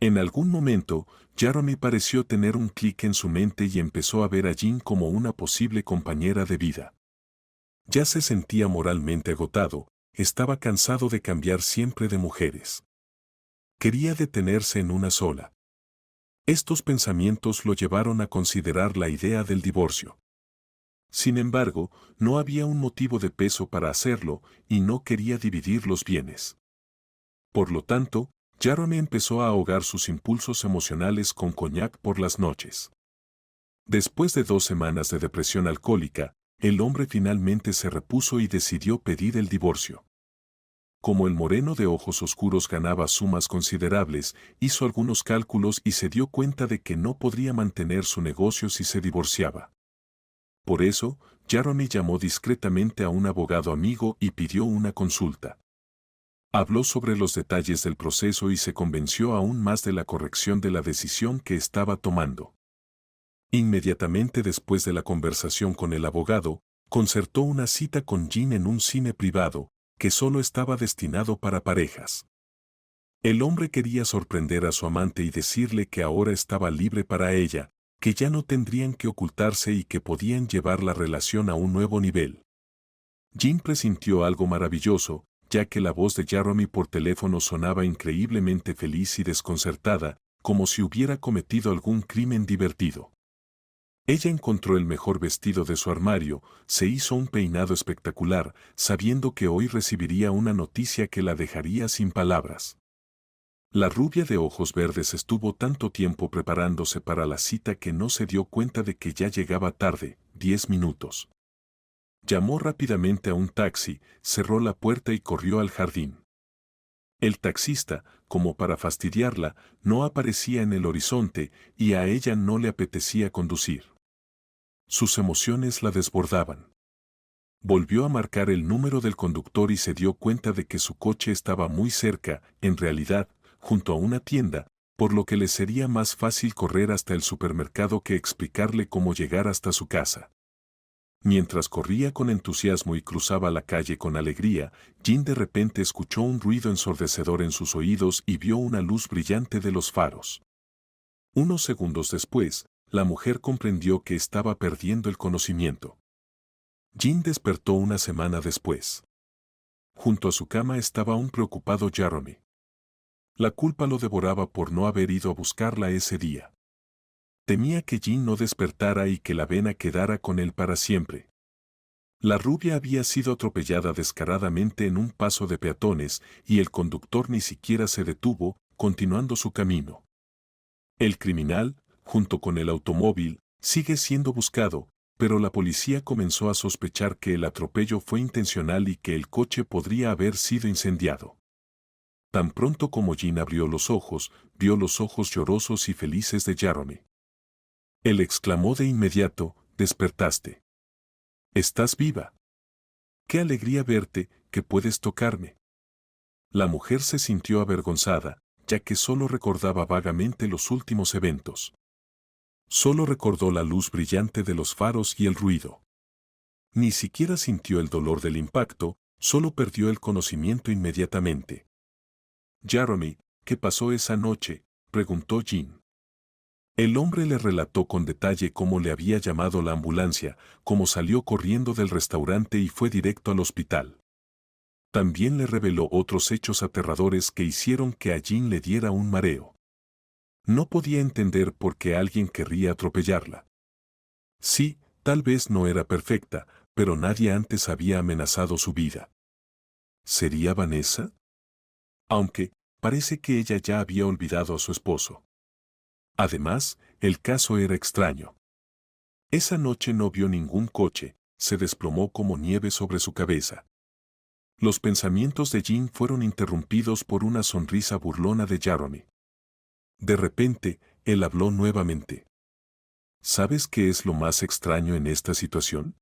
En algún momento, Jeremy pareció tener un clic en su mente y empezó a ver a Jean como una posible compañera de vida. Ya se sentía moralmente agotado, estaba cansado de cambiar siempre de mujeres. Quería detenerse en una sola. Estos pensamientos lo llevaron a considerar la idea del divorcio. Sin embargo, no había un motivo de peso para hacerlo y no quería dividir los bienes. Por lo tanto, Jeremy empezó a ahogar sus impulsos emocionales con coñac por las noches. Después de 2 semanas de depresión alcohólica, el hombre finalmente se repuso y decidió pedir el divorcio. Como el moreno de ojos oscuros ganaba sumas considerables, hizo algunos cálculos y se dio cuenta de que no podría mantener su negocio si se divorciaba. Por eso, Jeremy llamó discretamente a un abogado amigo y pidió una consulta. Habló sobre los detalles del proceso y se convenció aún más de la corrección de la decisión que estaba tomando. Inmediatamente después de la conversación con el abogado, concertó una cita con Jean en un cine privado, que solo estaba destinado para parejas. El hombre quería sorprender a su amante y decirle que ahora estaba libre para ella, que ya no tendrían que ocultarse y que podían llevar la relación a un nuevo nivel. Jean presintió algo maravilloso, ya que la voz de Jeremy por teléfono sonaba increíblemente feliz y desconcertada, como si hubiera cometido algún crimen divertido. Ella encontró el mejor vestido de su armario, se hizo un peinado espectacular, sabiendo que hoy recibiría una noticia que la dejaría sin palabras. La rubia de ojos verdes estuvo tanto tiempo preparándose para la cita que no se dio cuenta de que ya llegaba tarde, 10 minutos. Llamó rápidamente a un taxi, cerró la puerta y corrió al jardín. El taxista, como para fastidiarla, no aparecía en el horizonte y a ella no le apetecía conducir. Sus emociones la desbordaban. Volvió a marcar el número del conductor y se dio cuenta de que su coche estaba muy cerca, en realidad, junto a una tienda, por lo que le sería más fácil correr hasta el supermercado que explicarle cómo llegar hasta su casa. Mientras corría con entusiasmo y cruzaba la calle con alegría, Jean de repente escuchó un ruido ensordecedor en sus oídos y vio una luz brillante de los faros. Unos segundos después, la mujer comprendió que estaba perdiendo el conocimiento. Jean despertó una semana después. Junto a su cama estaba un preocupado Jeremy. La culpa lo devoraba por no haber ido a buscarla ese día. Temía que Jean no despertara y que la vena quedara con él para siempre. La rubia había sido atropellada descaradamente en un paso de peatones y el conductor ni siquiera se detuvo, continuando su camino. El criminal, junto con el automóvil, sigue siendo buscado, pero la policía comenzó a sospechar que el atropello fue intencional y que el coche podría haber sido incendiado. Tan pronto como Jean abrió los ojos, vio los ojos llorosos y felices de Jeremy. Él exclamó de inmediato, «¿Despertaste? ¿Estás viva? ¡Qué alegría verte, que puedes tocarme!». La mujer se sintió avergonzada, ya que solo recordaba vagamente los últimos eventos. Solo recordó la luz brillante de los faros y el ruido. Ni siquiera sintió el dolor del impacto, solo perdió el conocimiento inmediatamente. «Jeremy, ¿qué pasó esa noche?», preguntó Jean. El hombre le relató con detalle cómo le había llamado la ambulancia, cómo salió corriendo del restaurante y fue directo al hospital. También le reveló otros hechos aterradores que hicieron que a Jean le diera un mareo. No podía entender por qué alguien querría atropellarla. Sí, tal vez no era perfecta, pero nadie antes había amenazado su vida. ¿Sería Vanessa? Aunque, parece que ella ya había olvidado a su esposo. Además, el caso era extraño. Esa noche no vio ningún coche, se desplomó como nieve sobre su cabeza. Los pensamientos de Jean fueron interrumpidos por una sonrisa burlona de Jeremy. De repente, él habló nuevamente. ¿Sabes qué es lo más extraño en esta situación?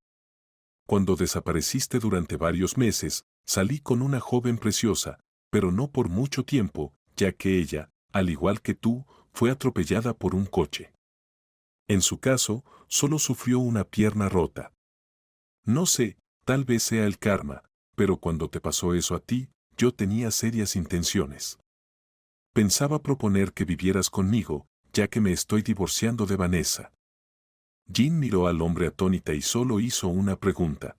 Cuando desapareciste durante varios meses, salí con una joven preciosa, pero no por mucho tiempo, ya que ella, al igual que tú, fue atropellada por un coche. En su caso, solo sufrió una pierna rota. No sé, tal vez sea el karma, pero cuando te pasó eso a ti, yo tenía serias intenciones. Pensaba proponer que vivieras conmigo, ya que me estoy divorciando de Vanessa. Jean miró al hombre atónita y solo hizo una pregunta.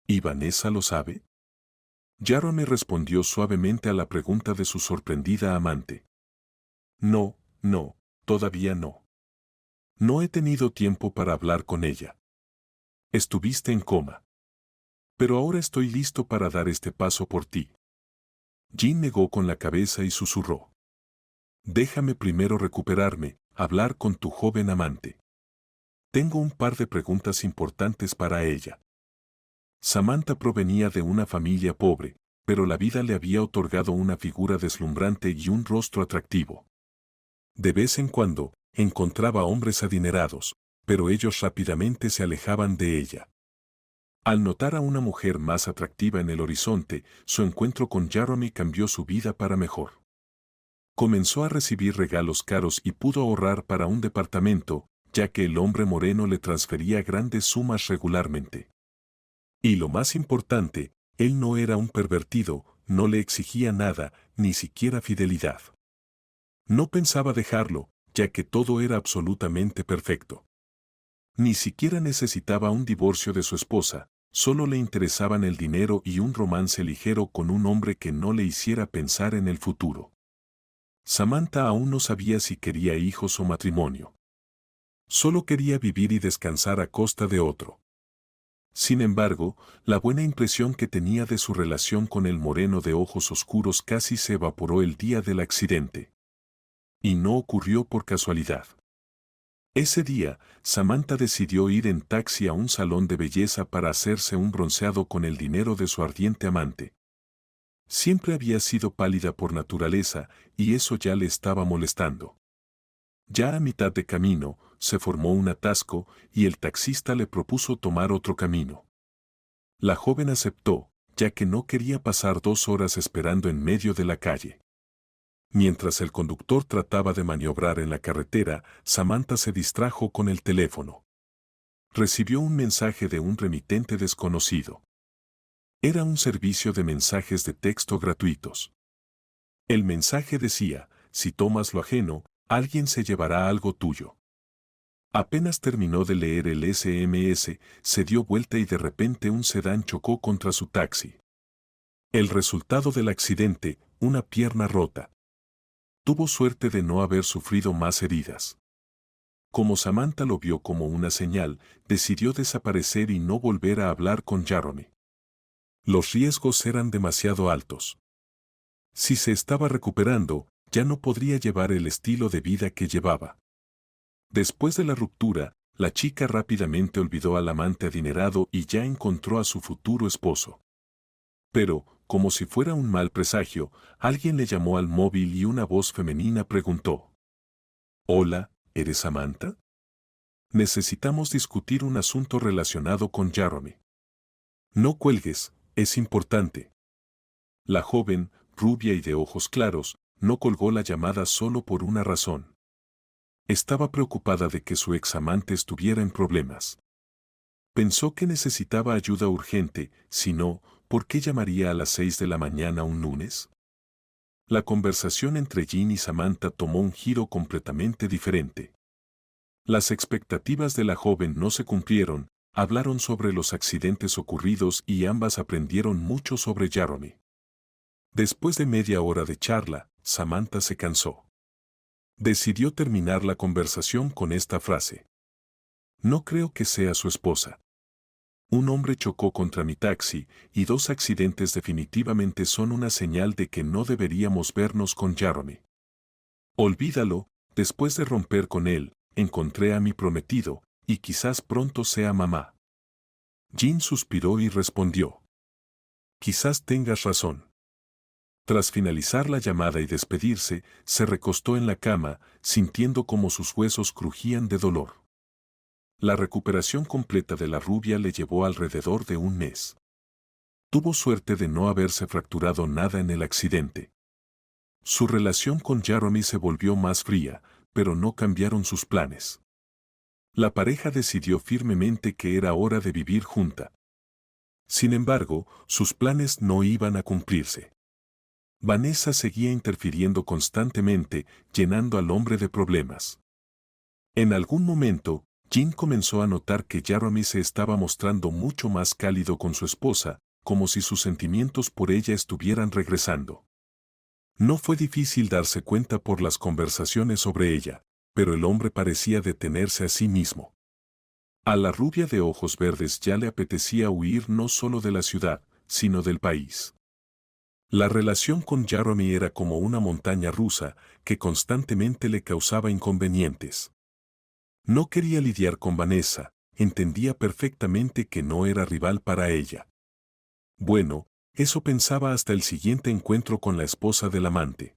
¿Y Vanessa lo sabe? Jeremy respondió suavemente a la pregunta de su sorprendida amante. No, no, todavía no. No he tenido tiempo para hablar con ella. Estuviste en coma. Pero ahora estoy listo para dar este paso por ti. Jean negó con la cabeza y susurró. Déjame primero recuperarme, hablar con tu joven amante. Tengo un par de preguntas importantes para ella. Samantha provenía de una familia pobre, pero la vida le había otorgado una figura deslumbrante y un rostro atractivo. De vez en cuando, encontraba hombres adinerados, pero ellos rápidamente se alejaban de ella. Al notar a una mujer más atractiva en el horizonte, su encuentro con Jeremy cambió su vida para mejor. Comenzó a recibir regalos caros y pudo ahorrar para un departamento, ya que el hombre moreno le transfería grandes sumas regularmente. Y lo más importante, él no era un pervertido, no le exigía nada, ni siquiera fidelidad. No pensaba dejarlo, ya que todo era absolutamente perfecto. Ni siquiera necesitaba un divorcio de su esposa, solo le interesaban el dinero y un romance ligero con un hombre que no le hiciera pensar en el futuro. Samantha aún no sabía si quería hijos o matrimonio. Solo quería vivir y descansar a costa de otro. Sin embargo, la buena impresión que tenía de su relación con el moreno de ojos oscuros casi se evaporó el día del accidente. Y no ocurrió por casualidad. Ese día, Samantha decidió ir en taxi a un salón de belleza para hacerse un bronceado con el dinero de su ardiente amante. Siempre había sido pálida por naturaleza, y eso ya le estaba molestando. Ya a mitad de camino, se formó un atasco y el taxista le propuso tomar otro camino. La joven aceptó, ya que no quería pasar 2 horas esperando en medio de la calle. Mientras el conductor trataba de maniobrar en la carretera, Samantha se distrajo con el teléfono. Recibió un mensaje de un remitente desconocido. Era un servicio de mensajes de texto gratuitos. El mensaje decía, si tomas lo ajeno, alguien se llevará algo tuyo. Apenas terminó de leer el SMS, se dio vuelta y de repente un sedán chocó contra su taxi. El resultado del accidente, una pierna rota. Tuvo suerte de no haber sufrido más heridas. Como Samantha lo vio como una señal, decidió desaparecer y no volver a hablar con Jeremy. Los riesgos eran demasiado altos. Si se estaba recuperando, ya no podría llevar el estilo de vida que llevaba. Después de la ruptura, la chica rápidamente olvidó al amante adinerado y ya encontró a su futuro esposo. Pero, como si fuera un mal presagio, alguien le llamó al móvil y una voz femenina preguntó. Hola, ¿eres Samantha? Necesitamos discutir un asunto relacionado con Jeremy. No cuelgues, es importante. La joven, rubia y de ojos claros, no colgó la llamada solo por una razón. Estaba preocupada de que su examante estuviera en problemas. Pensó que necesitaba ayuda urgente, si no, ¿por qué llamaría a las 6 de la mañana un lunes? La conversación entre Jean y Samantha tomó un giro completamente diferente. Las expectativas de la joven no se cumplieron, hablaron sobre los accidentes ocurridos y ambas aprendieron mucho sobre Jeremy. Después de media hora de charla, Samantha se cansó. Decidió terminar la conversación con esta frase. No creo que sea su esposa. Un hombre chocó contra mi taxi y 2 accidentes definitivamente son una señal de que no deberíamos vernos con Jeremy. Olvídalo, después de romper con él, encontré a mi prometido, y quizás pronto sea mamá. Jean suspiró y respondió. Quizás tengas razón. Tras finalizar la llamada y despedirse, se recostó en la cama, sintiendo como sus huesos crujían de dolor. La recuperación completa de la rubia le llevó alrededor de un mes. Tuvo suerte de no haberse fracturado nada en el accidente. Su relación con Jeremy se volvió más fría, pero no cambiaron sus planes. La pareja decidió firmemente que era hora de vivir junta. Sin embargo, sus planes no iban a cumplirse. Vanessa seguía interfiriendo constantemente, llenando al hombre de problemas. En algún momento, Jean comenzó a notar que Jeremy se estaba mostrando mucho más cálido con su esposa, como si sus sentimientos por ella estuvieran regresando. No fue difícil darse cuenta por las conversaciones sobre ella, pero el hombre parecía detenerse a sí mismo. A la rubia de ojos verdes ya le apetecía huir no solo de la ciudad, sino del país. La relación con Jeremy era como una montaña rusa que constantemente le causaba inconvenientes. No quería lidiar con Vanessa, entendía perfectamente que no era rival para ella. Bueno, eso pensaba hasta el siguiente encuentro con la esposa del amante.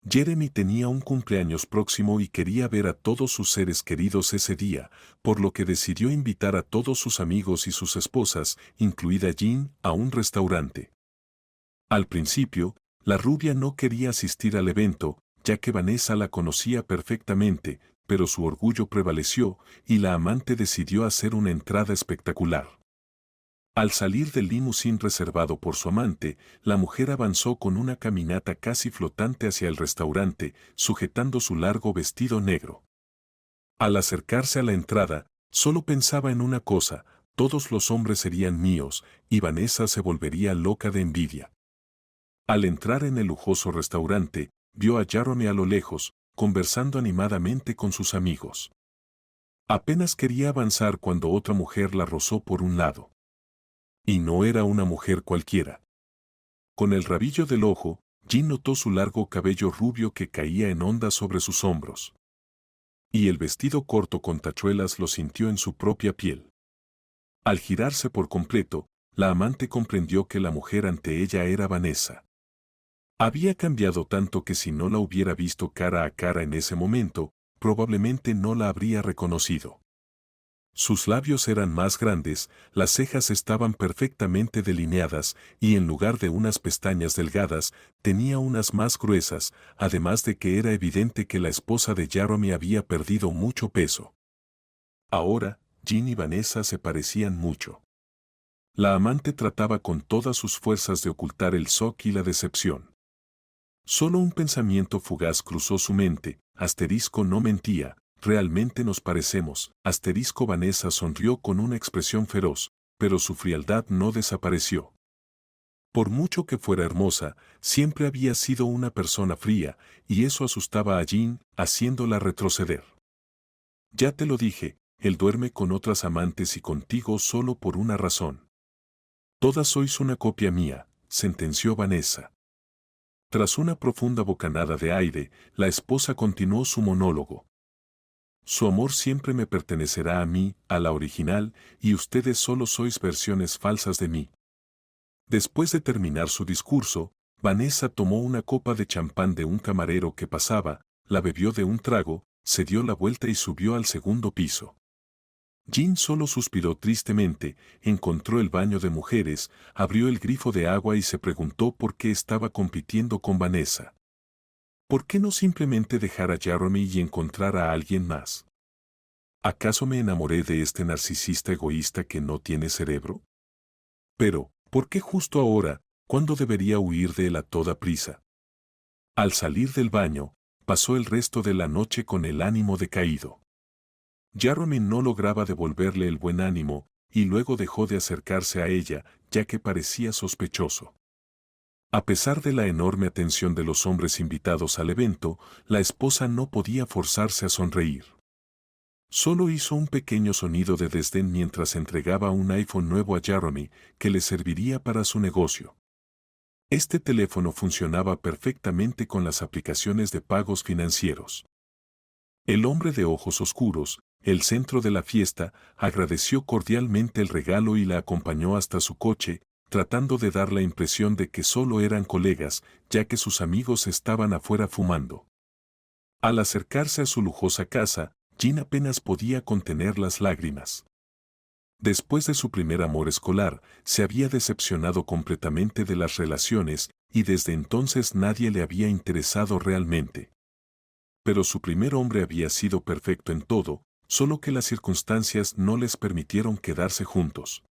Jeremy tenía un cumpleaños próximo y quería ver a todos sus seres queridos ese día, por lo que decidió invitar a todos sus amigos y sus esposas, incluida Jean, a un restaurante. Al principio, la rubia no quería asistir al evento, ya que Vanessa la conocía perfectamente, pero su orgullo prevaleció y la amante decidió hacer una entrada espectacular. Al salir del limusín reservado por su amante, la mujer avanzó con una caminata casi flotante hacia el restaurante, sujetando su largo vestido negro. Al acercarse a la entrada, solo pensaba en una cosa: todos los hombres serían míos, y Vanessa se volvería loca de envidia. Al entrar en el lujoso restaurante, vio a Jeremy a lo lejos, conversando animadamente con sus amigos. Apenas quería avanzar cuando otra mujer la rozó por un lado. Y no era una mujer cualquiera. Con el rabillo del ojo, Jean notó su largo cabello rubio que caía en ondas sobre sus hombros. Y el vestido corto con tachuelas lo sintió en su propia piel. Al girarse por completo, la amante comprendió que la mujer ante ella era Vanessa. Había cambiado tanto que si no la hubiera visto cara a cara en ese momento, probablemente no la habría reconocido. Sus labios eran más grandes, las cejas estaban perfectamente delineadas y en lugar de unas pestañas delgadas, tenía unas más gruesas, además de que era evidente que la esposa de Jeremy había perdido mucho peso. Ahora, Jean y Vanessa se parecían mucho. La amante trataba con todas sus fuerzas de ocultar el shock y la decepción. Solo un pensamiento fugaz cruzó su mente: asterisco no mentía. Realmente nos parecemos. Asterisco Vanessa sonrió con una expresión feroz, pero su frialdad no desapareció. Por mucho que fuera hermosa, siempre había sido una persona fría, y eso asustaba a Jean, haciéndola retroceder. Ya te lo dije, él duerme con otras amantes y contigo solo por una razón. Todas sois una copia mía, sentenció Vanessa. Tras una profunda bocanada de aire, la esposa continuó su monólogo. Su amor siempre me pertenecerá a mí, a la original, y ustedes solo sois versiones falsas de mí. Después de terminar su discurso, Vanessa tomó una copa de champán de un camarero que pasaba, la bebió de un trago, se dio la vuelta y subió al segundo piso. Jean solo suspiró tristemente, encontró el baño de mujeres, abrió el grifo de agua y se preguntó por qué estaba compitiendo con Vanessa. ¿Por qué no simplemente dejar a Jeremy y encontrar a alguien más? ¿Acaso me enamoré de este narcisista egoísta que no tiene cerebro? Pero, ¿por qué justo ahora, cuando debería huir de él a toda prisa? Al salir del baño, pasó el resto de la noche con el ánimo decaído. Jeremy no lograba devolverle el buen ánimo, y luego dejó de acercarse a ella, ya que parecía sospechoso. A pesar de la enorme atención de los hombres invitados al evento, la esposa no podía forzarse a sonreír. Solo hizo un pequeño sonido de desdén mientras entregaba un iPhone nuevo a Jeremy, que le serviría para su negocio. Este teléfono funcionaba perfectamente con las aplicaciones de pagos financieros. El hombre de ojos oscuros, el centro de la fiesta, agradeció cordialmente el regalo y la acompañó hasta su coche, tratando de dar la impresión de que solo eran colegas, ya que sus amigos estaban afuera fumando. Al acercarse a su lujosa casa, Jean apenas podía contener las lágrimas. Después de su primer amor escolar, se había decepcionado completamente de las relaciones, y desde entonces nadie le había interesado realmente. Pero su primer hombre había sido perfecto en todo, solo que las circunstancias no les permitieron quedarse juntos.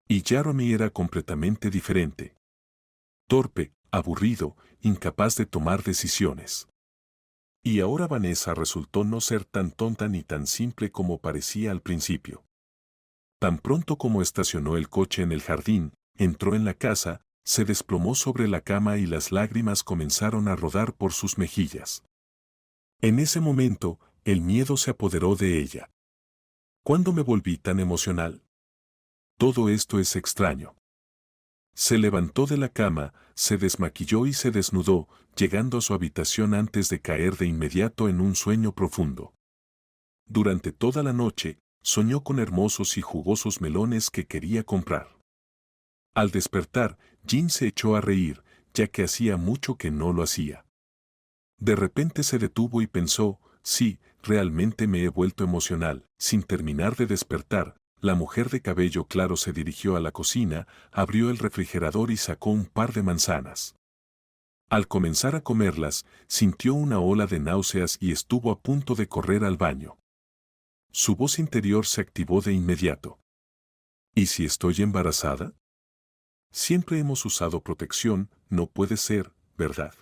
Y Jeremy era completamente diferente. Torpe, aburrido, incapaz de tomar decisiones. Y ahora Vanessa resultó no ser tan tonta ni tan simple como parecía al principio. Tan pronto como estacionó el coche en el jardín, entró en la casa, se desplomó sobre la cama y las lágrimas comenzaron a rodar por sus mejillas. En ese momento, el miedo se apoderó de ella. ¿Cuándo me volví tan emocional? Todo esto es extraño. Se levantó de la cama, se desmaquilló y se desnudó, llegando a su habitación antes de caer de inmediato en un sueño profundo. Durante toda la noche, soñó con hermosos y jugosos melones que quería comprar. Al despertar, Jean se echó a reír, ya que hacía mucho que no lo hacía. De repente se detuvo y pensó, sí, realmente me he vuelto emocional. Sin terminar de despertar, la mujer de cabello claro se dirigió a la cocina, abrió el refrigerador y sacó un par de manzanas. Al comenzar a comerlas, sintió una ola de náuseas y estuvo a punto de correr al baño. Su voz interior se activó de inmediato. ¿Y si estoy embarazada? Siempre hemos usado protección, no puede ser, ¿verdad?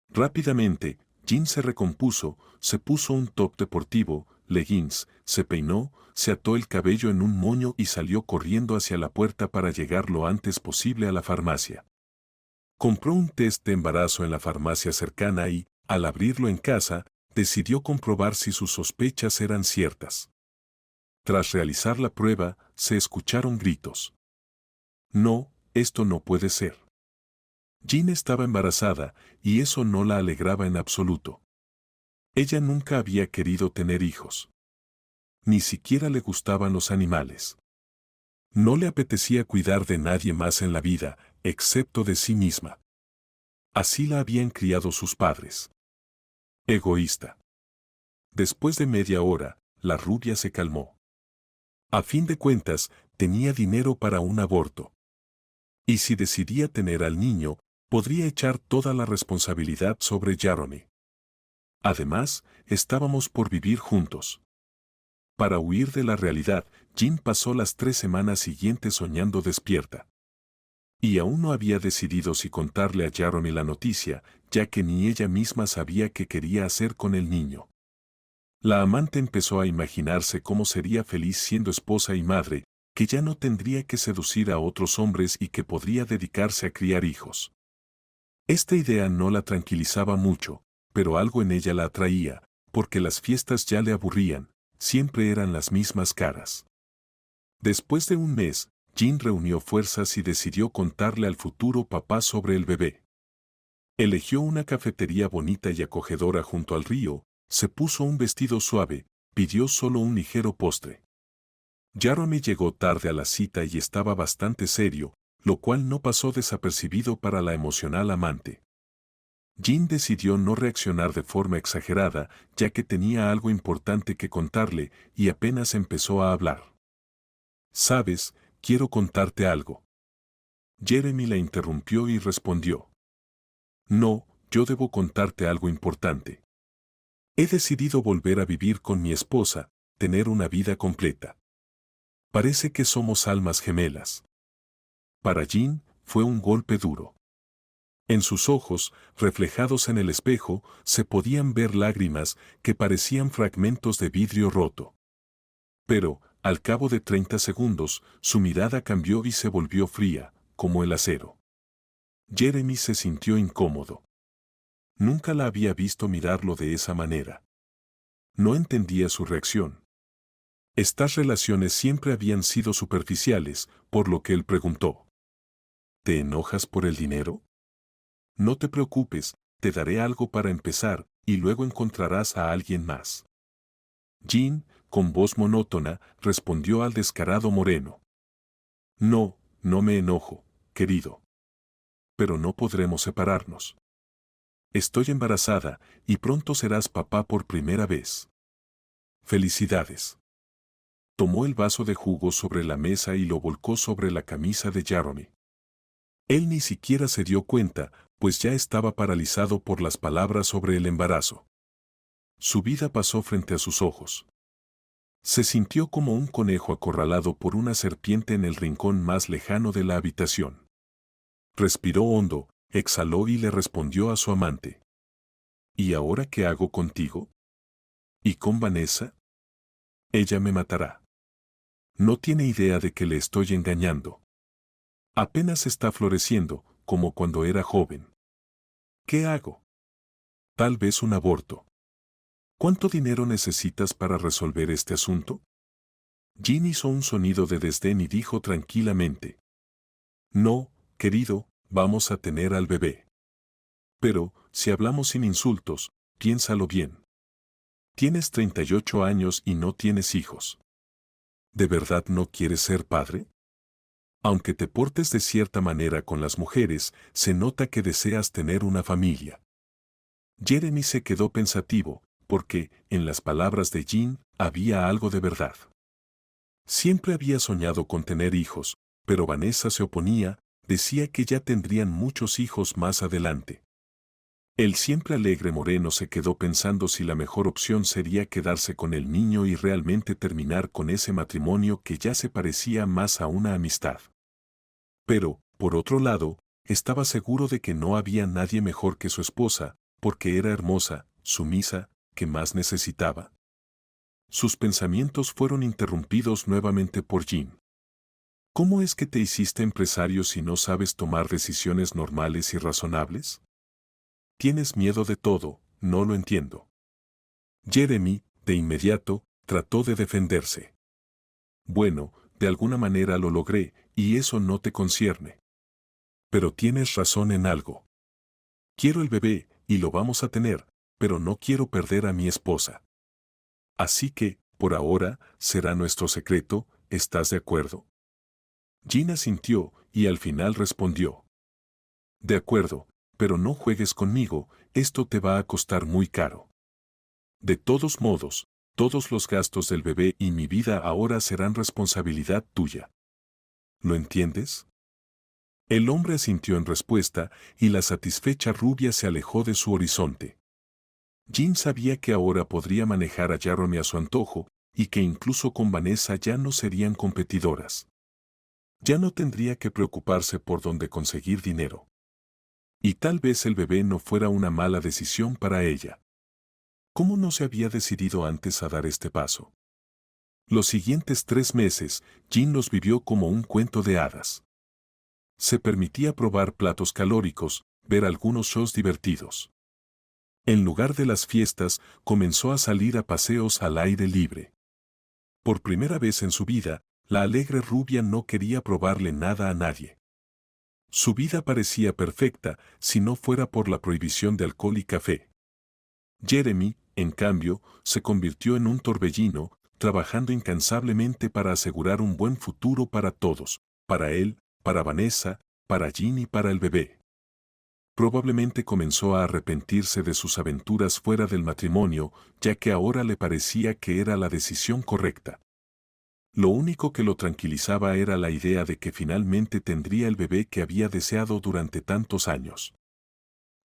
Rápidamente, Jean se recompuso, se puso un top deportivo, leggings, se peinó, se ató el cabello en un moño y salió corriendo hacia la puerta para llegar lo antes posible a la farmacia. Compró un test de embarazo en la farmacia cercana y, al abrirlo en casa, decidió comprobar si sus sospechas eran ciertas. Tras realizar la prueba, se escucharon gritos. No, esto no puede ser. Jean estaba embarazada, y eso no la alegraba en absoluto. Ella nunca había querido tener hijos. Ni siquiera le gustaban los animales. No le apetecía cuidar de nadie más en la vida, excepto de sí misma. Así la habían criado sus padres. Egoísta. Después de media hora, la rubia se calmó. A fin de cuentas, tenía dinero para un aborto. Y si decidía tener al niño, podría echar toda la responsabilidad sobre Jeremy. Además, estábamos por vivir juntos. Para huir de la realidad, Jean pasó las 3 semanas siguientes soñando despierta. Y aún no había decidido si contarle a Jeremy la noticia, ya que ni ella misma sabía qué quería hacer con el niño. La amante empezó a imaginarse cómo sería feliz siendo esposa y madre, que ya no tendría que seducir a otros hombres y que podría dedicarse a criar hijos. Esta idea no la tranquilizaba mucho, pero algo en ella la atraía, porque las fiestas ya le aburrían, siempre eran las mismas caras. Después de un mes, Jean reunió fuerzas y decidió contarle al futuro papá sobre el bebé. Eligió una cafetería bonita y acogedora junto al río, se puso un vestido suave, pidió solo un ligero postre. Jeremy llegó tarde a la cita y estaba bastante serio, lo cual no pasó desapercibido para la emocional amante. Jean decidió no reaccionar de forma exagerada, ya que tenía algo importante que contarle, y apenas empezó a hablar. «Sabes, quiero contarte algo». Jeremy la interrumpió y respondió. «No, yo debo contarte algo importante. He decidido volver a vivir con mi esposa, tener una vida completa. Parece que somos almas gemelas». Para Jean, fue un golpe duro. En sus ojos, reflejados en el espejo, se podían ver lágrimas que parecían fragmentos de vidrio roto. Pero, al cabo de 30 segundos, su mirada cambió y se volvió fría, como el acero. Jeremy se sintió incómodo. Nunca la había visto mirarlo de esa manera. No entendía su reacción. Estas relaciones siempre habían sido superficiales, por lo que él preguntó. ¿Te enojas por el dinero? No te preocupes, te daré algo para empezar, y luego encontrarás a alguien más. Jean, con voz monótona, respondió al descarado moreno. No, no me enojo, querido. Pero no podremos separarnos. Estoy embarazada, y pronto serás papá por primera vez. Felicidades. Tomó el vaso de jugo sobre la mesa y lo volcó sobre la camisa de Jeremy. Él ni siquiera se dio cuenta, pues ya estaba paralizado por las palabras sobre el embarazo. Su vida pasó frente a sus ojos. Se sintió como un conejo acorralado por una serpiente en el rincón más lejano de la habitación. Respiró hondo, exhaló y le respondió a su amante. ¿Y ahora qué hago contigo? ¿Y con Vanessa? Ella me matará. No tiene idea de que le estoy engañando. Apenas está floreciendo, como cuando era joven. ¿Qué hago? Tal vez un aborto. ¿Cuánto dinero necesitas para resolver este asunto? Jean hizo un sonido de desdén y dijo tranquilamente. No, querido, vamos a tener al bebé. Pero, si hablamos sin insultos, piénsalo bien. Tienes 38 años y no tienes hijos. ¿De verdad no quieres ser padre? Aunque te portes de cierta manera con las mujeres, se nota que deseas tener una familia. Jeremy se quedó pensativo, porque, en las palabras de Jean, había algo de verdad. Siempre había soñado con tener hijos, pero Vanessa se oponía, decía que ya tendrían muchos hijos más adelante. El siempre alegre Moreno se quedó pensando si la mejor opción sería quedarse con el niño y realmente terminar con ese matrimonio que ya se parecía más a una amistad. Pero, por otro lado, estaba seguro de que no había nadie mejor que su esposa, porque era hermosa, sumisa, que más necesitaba. Sus pensamientos fueron interrumpidos nuevamente por Jean. ¿Cómo es que te hiciste empresario si no sabes tomar decisiones normales y razonables? Tienes miedo de todo, no lo entiendo. Jeremy, de inmediato, trató de defenderse. Bueno, de alguna manera lo logré, y eso no te concierne. Pero tienes razón en algo. Quiero el bebé, y lo vamos a tener, pero no quiero perder a mi esposa. Así que, por ahora, será nuestro secreto, ¿estás de acuerdo? Jean asintió, y al final respondió. De acuerdo, pero no juegues conmigo, esto te va a costar muy caro. De todos modos, todos los gastos del bebé y mi vida ahora serán responsabilidad tuya. ¿Lo entiendes? El hombre asintió en respuesta, y la satisfecha rubia se alejó de su horizonte. Jean sabía que ahora podría manejar a Jeremy a su antojo, y que incluso con Vanessa ya no serían competidoras. Ya no tendría que preocuparse por dónde conseguir dinero. Y tal vez el bebé no fuera una mala decisión para ella. ¿Cómo no se había decidido antes a dar este paso? Los siguientes 3 meses, Jean los vivió como un cuento de hadas. Se permitía probar platos calóricos, ver algunos shows divertidos. En lugar de las fiestas, comenzó a salir a paseos al aire libre. Por primera vez en su vida, la alegre rubia no quería probarle nada a nadie. Su vida parecía perfecta si no fuera por la prohibición de alcohol y café. Jeremy, en cambio, se convirtió en un torbellino, trabajando incansablemente para asegurar un buen futuro para todos, para él, para Vanessa, para Jean y para el bebé. Probablemente comenzó a arrepentirse de sus aventuras fuera del matrimonio, ya que ahora le parecía que era la decisión correcta. Lo único que lo tranquilizaba era la idea de que finalmente tendría el bebé que había deseado durante tantos años.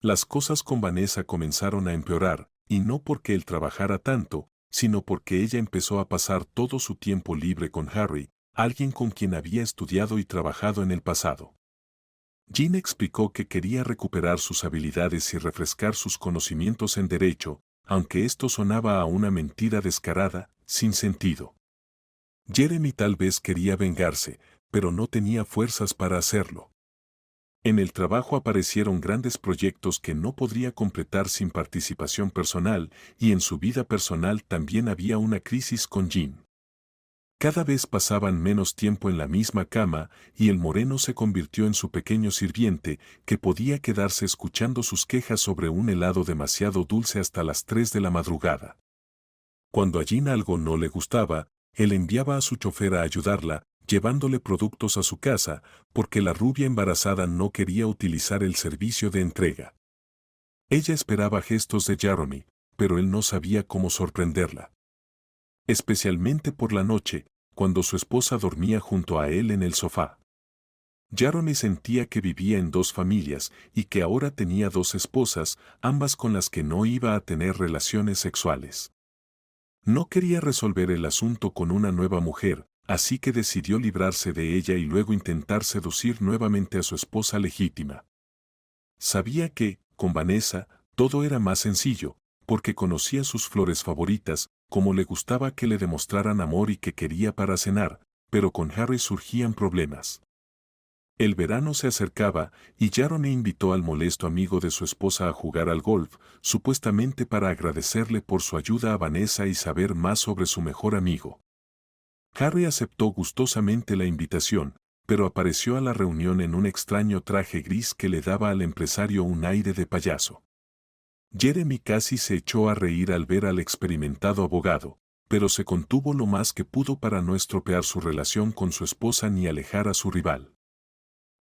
Las cosas con Vanessa comenzaron a empeorar, y no porque él trabajara tanto, sino porque ella empezó a pasar todo su tiempo libre con Harry, alguien con quien había estudiado y trabajado en el pasado. Jean explicó que quería recuperar sus habilidades y refrescar sus conocimientos en derecho, aunque esto sonaba a una mentira descarada, sin sentido. Jeremy tal vez quería vengarse, pero no tenía fuerzas para hacerlo. En el trabajo aparecieron grandes proyectos que no podría completar sin participación personal, y en su vida personal también había una crisis con Jean. Cada vez pasaban menos tiempo en la misma cama, y el moreno se convirtió en su pequeño sirviente, que podía quedarse escuchando sus quejas sobre un helado demasiado dulce hasta las 3 de la madrugada. Cuando a Jean algo no le gustaba, él enviaba a su chofer a ayudarla, llevándole productos a su casa, porque la rubia embarazada no quería utilizar el servicio de entrega. Ella esperaba gestos de Jeremy, pero él no sabía cómo sorprenderla. Especialmente por la noche, cuando su esposa dormía junto a él en el sofá. Jeremy sentía que vivía en 2 familias y que ahora tenía 2 esposas, ambas con las que no iba a tener relaciones sexuales. No quería resolver el asunto con una nueva mujer, así que decidió librarse de ella y luego intentar seducir nuevamente a su esposa legítima. Sabía que, con Vanessa, Todo era más sencillo, porque conocía sus flores favoritas, como le gustaba que le demostraran amor y que quería para cenar, pero con Harry surgían problemas. El verano se acercaba y Jarome invitó al molesto amigo de su esposa a jugar al golf, supuestamente para agradecerle por su ayuda a Vanessa y saber más sobre su mejor amigo. Harry aceptó gustosamente la invitación, pero apareció a la reunión en un extraño traje gris que le daba al empresario un aire de payaso. Jeremy casi se echó a reír al ver al experimentado abogado, pero se contuvo lo más que pudo para no estropear su relación con su esposa ni alejar a su rival.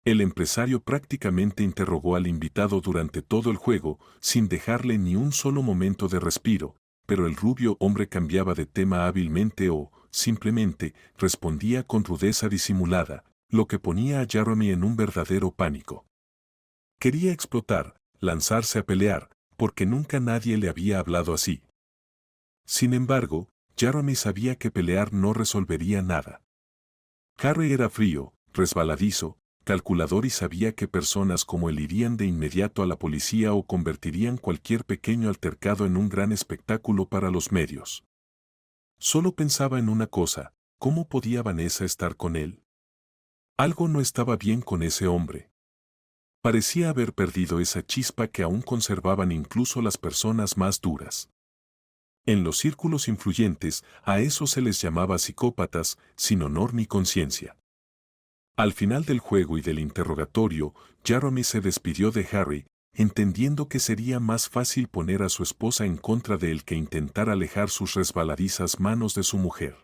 El empresario prácticamente interrogó al invitado durante todo el juego, sin dejarle ni un solo momento de respiro, pero el rubio hombre cambiaba de tema hábilmente o, simplemente, respondía con rudeza disimulada, lo que ponía a Jarome en un verdadero pánico. Quería explotar, lanzarse a pelear, porque nunca nadie le había hablado así. Sin embargo, Jarome sabía que pelear no resolvería nada. Harry era frío, resbaladizo, calculador y sabía que personas como él irían de inmediato a la policía o convertirían cualquier pequeño altercado en un gran espectáculo para los medios. Solo pensaba en una cosa, ¿cómo podía Vanessa estar con él? Algo no estaba bien con ese hombre. Parecía haber perdido esa chispa que aún conservaban incluso las personas más duras. En los círculos influyentes, a eso se les llamaba psicópatas, sin honor ni conciencia. Al final del juego y del interrogatorio, Jarome se despidió de Harry, entendiendo que sería más fácil poner a su esposa en contra de él que intentar alejar sus resbaladizas manos de su mujer.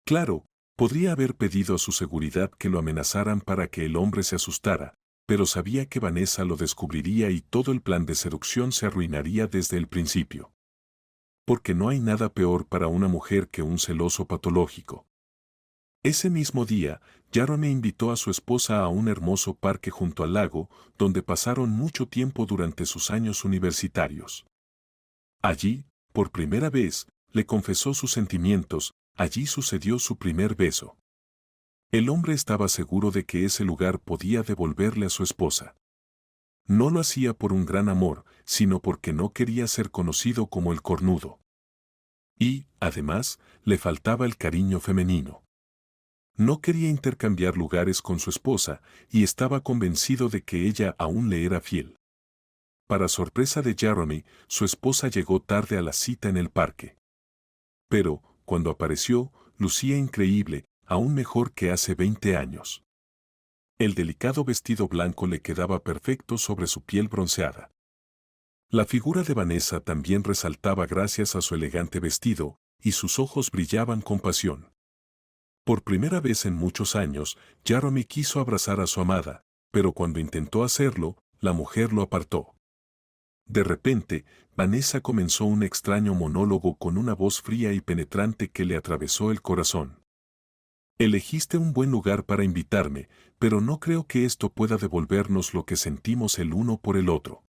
Claro, podría haber pedido a su seguridad que lo amenazaran para que el hombre se asustara, pero sabía que Vanessa lo descubriría y todo el plan de seducción se arruinaría desde el principio. Porque no hay nada peor para una mujer que un celoso patológico. Ese mismo día, Jarome invitó a su esposa a un hermoso parque junto al lago, donde pasaron mucho tiempo durante sus años universitarios. Allí, por primera vez, le confesó sus sentimientos, allí sucedió su primer beso. El hombre estaba seguro de que ese lugar podía devolverle a su esposa. No lo hacía por un gran amor, sino porque no quería ser conocido como el cornudo. Y, además, le faltaba el cariño femenino. No quería intercambiar lugares con su esposa y estaba convencido de que ella aún le era fiel. Para sorpresa de Jarome, su esposa llegó tarde a la cita en el parque. Pero, cuando apareció, lucía increíble, aún mejor que hace 20 años. El delicado vestido blanco le quedaba perfecto sobre su piel bronceada. La figura de Vanessa también resaltaba gracias a su elegante vestido, y sus ojos brillaban con pasión. Por primera vez en muchos años, Jarome quiso abrazar a su amada, pero cuando intentó hacerlo, la mujer lo apartó. De repente, Vanessa comenzó un extraño monólogo con una voz fría y penetrante que le atravesó el corazón. Elegiste un buen lugar para invitarme, pero no creo que esto pueda devolvernos lo que sentimos el uno por el otro.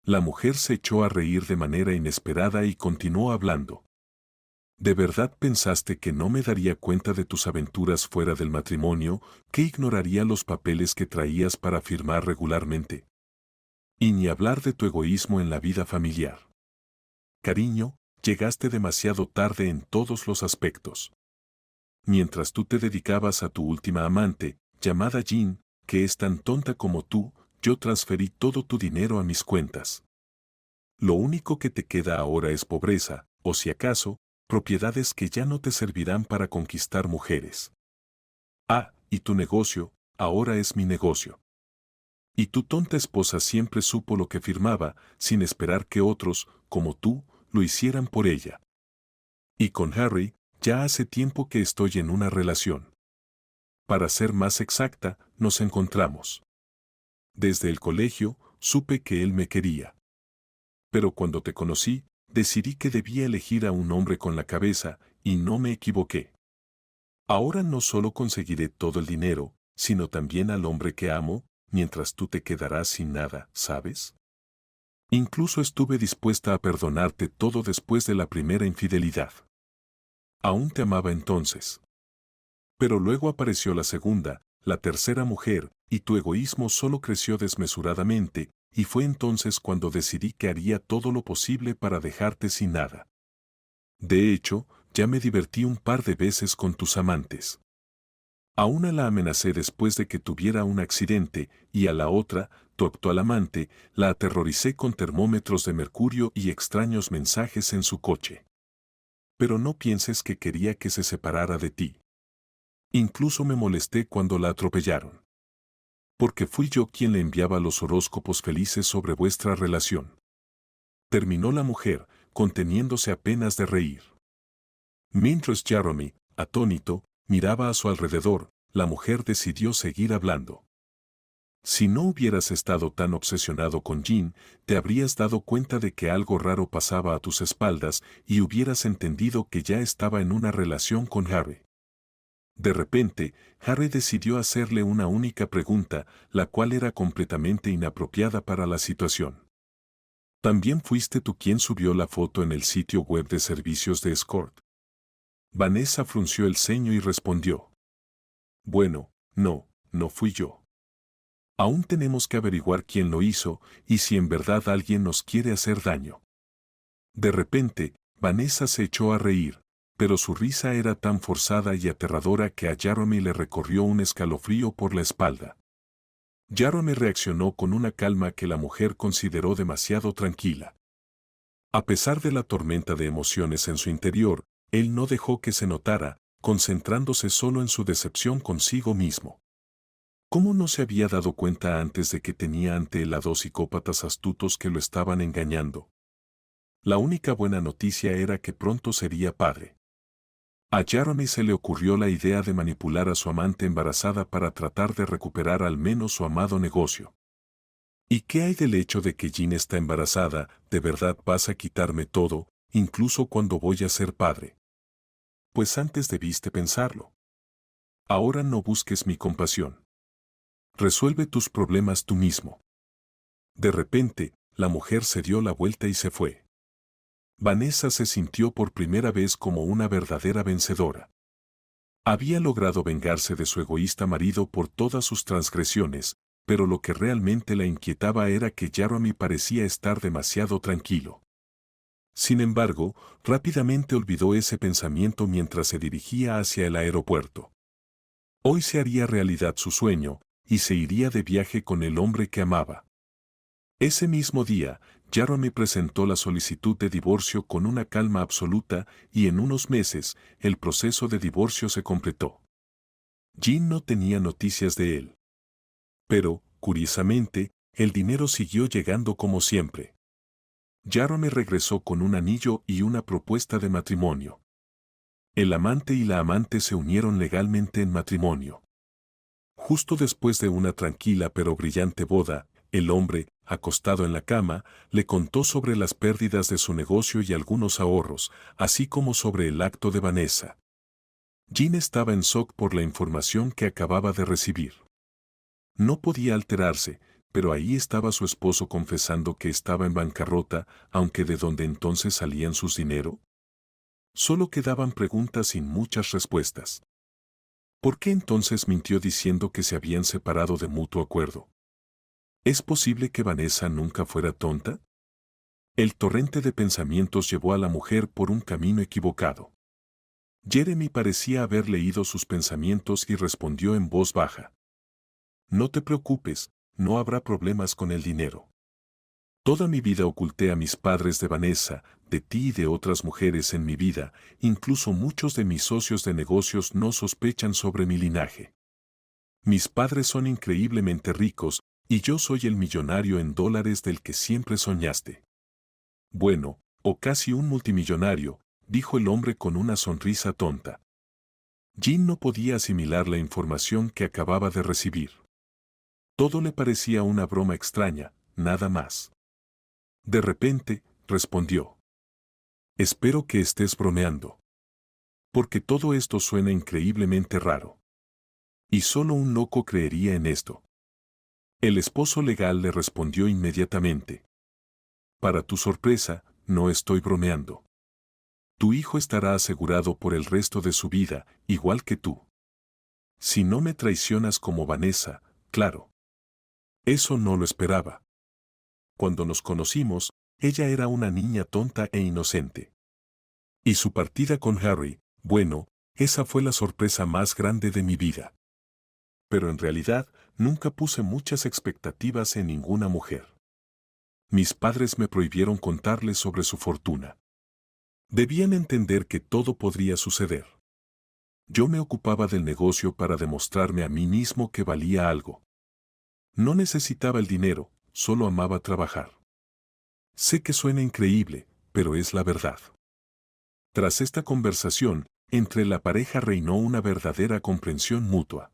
La mujer se echó a reír de manera inesperada y continuó hablando. ¿De verdad pensaste que no me daría cuenta de tus aventuras fuera del matrimonio, que ignoraría los papeles que traías para firmar regularmente? Y ni hablar de tu egoísmo en la vida familiar. Cariño, llegaste demasiado tarde en todos los aspectos. Mientras tú te dedicabas a tu última amante, llamada Jean, que es tan tonta como tú, yo transferí todo tu dinero a mis cuentas. Lo único que te queda ahora es pobreza, o si acaso, propiedades que ya no te servirán para conquistar mujeres. Ah, y tu negocio, ahora es mi negocio. Y tu tonta esposa siempre supo lo que firmaba, sin esperar que otros, como tú, lo hicieran por ella. Y con Harry, ya hace tiempo que estoy en una relación. Para ser más exacta, nos encontramos. Desde el colegio, supe que él me quería. Pero cuando te conocí, decidí que debía elegir a un hombre con la cabeza, y no me equivoqué. Ahora no solo conseguiré todo el dinero, sino también al hombre que amo, mientras tú te quedarás sin nada, ¿sabes? Incluso estuve dispuesta a perdonarte todo después de la primera infidelidad. Aún te amaba entonces. Pero luego apareció la segunda, la tercera mujer, y tu egoísmo solo creció desmesuradamente, y fue entonces cuando decidí que haría todo lo posible para dejarte sin nada. De hecho, ya me divertí un par de veces con tus amantes. A una la amenacé después de que tuviera un accidente, y a la otra, tu actual amante, la aterroricé con termómetros de mercurio y extraños mensajes en su coche. Pero no pienses que quería que se separara de ti. Incluso me molesté cuando la atropellaron. Porque fui yo quien le enviaba los horóscopos felices sobre vuestra relación. Terminó la mujer, conteniéndose apenas de reír. Mientras Jeremy, atónito, miraba a su alrededor, la mujer decidió seguir hablando. Si no hubieras estado tan obsesionado con Jean, te habrías dado cuenta de que algo raro pasaba a tus espaldas y hubieras entendido que ya estaba en una relación con Harry. De repente, Harry decidió hacerle una única pregunta, la cual era completamente inapropiada para la situación. ¿También fuiste tú quien subió la foto en el sitio web de servicios de escort? Vanessa frunció el ceño y respondió. Bueno, no fui yo. Aún tenemos que averiguar quién lo hizo y si en verdad alguien nos quiere hacer daño. De repente, Vanessa se echó a reír, pero su risa era tan forzada y aterradora que a Jeremy le recorrió un escalofrío por la espalda. Jeremy reaccionó con una calma que la mujer consideró demasiado tranquila. A pesar de la tormenta de emociones en su interior, él no dejó que se notara, concentrándose solo en su decepción consigo mismo. ¿Cómo no se había dado cuenta antes de que tenía ante él a dos psicópatas astutos que lo estaban engañando? La única buena noticia era que pronto sería padre. A Jeremy se le ocurrió la idea de manipular a su amante embarazada para tratar de recuperar al menos su amado negocio. ¿Y qué hay del hecho de que Jean está embarazada? ¿De verdad vas a quitarme todo, incluso cuando voy a ser padre? Pues antes debiste pensarlo. Ahora no busques mi compasión. Resuelve tus problemas tú mismo. De repente, la mujer se dio la vuelta y se fue. Vanessa se sintió por primera vez como una verdadera vencedora. Había logrado vengarse de su egoísta marido por todas sus transgresiones, pero lo que realmente la inquietaba era que Jeremy parecía estar demasiado tranquilo. Sin embargo, rápidamente olvidó ese pensamiento mientras se dirigía hacia el aeropuerto. Hoy se haría realidad su sueño, y se iría de viaje con el hombre que amaba. Ese mismo día, Jeremy presentó la solicitud de divorcio con una calma absoluta y en unos meses, el proceso de divorcio se completó. Jean no tenía noticias de él. Pero, curiosamente, el dinero siguió llegando como siempre. Jeremy regresó con un anillo y una propuesta de matrimonio. El amante y la amante se unieron legalmente en matrimonio. Justo después de una tranquila pero brillante boda, el hombre, acostado en la cama, le contó sobre las pérdidas de su negocio y algunos ahorros, así como sobre el acto de Vanessa. Jean estaba en shock por la información que acababa de recibir. No podía alterarse, pero ahí estaba su esposo confesando que estaba en bancarrota, aunque ¿de dónde entonces salían sus dinero? Solo quedaban preguntas sin muchas respuestas. ¿Por qué entonces mintió diciendo que se habían separado de mutuo acuerdo? ¿Es posible que Vanessa nunca fuera tonta? El torrente de pensamientos llevó a la mujer por un camino equivocado. Jeremy parecía haber leído sus pensamientos y respondió en voz baja. No te preocupes, no habrá problemas con el dinero. Toda mi vida oculté a mis padres de Vanessa, de ti y de otras mujeres en mi vida, incluso muchos de mis socios de negocios no sospechan sobre mi linaje. Mis padres son increíblemente ricos, y yo soy el millonario en dólares del que siempre soñaste. Bueno, o casi un multimillonario, dijo el hombre con una sonrisa tonta. Jean no podía asimilar la información que acababa de recibir. Todo le parecía una broma extraña, nada más. De repente, respondió. Espero que estés bromeando. Porque todo esto suena increíblemente raro. Y solo un loco creería en esto. El esposo legal le respondió inmediatamente. Para tu sorpresa, no estoy bromeando. Tu hijo estará asegurado por el resto de su vida, igual que tú. Si no me traicionas como Vanessa, claro. Eso no lo esperaba. Cuando nos conocimos, ella era una niña tonta e inocente. Y su partida con Harry, bueno, esa fue la sorpresa más grande de mi vida. Pero en realidad, nunca puse muchas expectativas en ninguna mujer. Mis padres me prohibieron contarles sobre su fortuna. Debían entender que todo podría suceder. Yo me ocupaba del negocio para demostrarme a mí mismo que valía algo. No necesitaba el dinero, solo amaba trabajar. Sé que suena increíble, pero es la verdad. Tras esta conversación, entre la pareja reinó una verdadera comprensión mutua.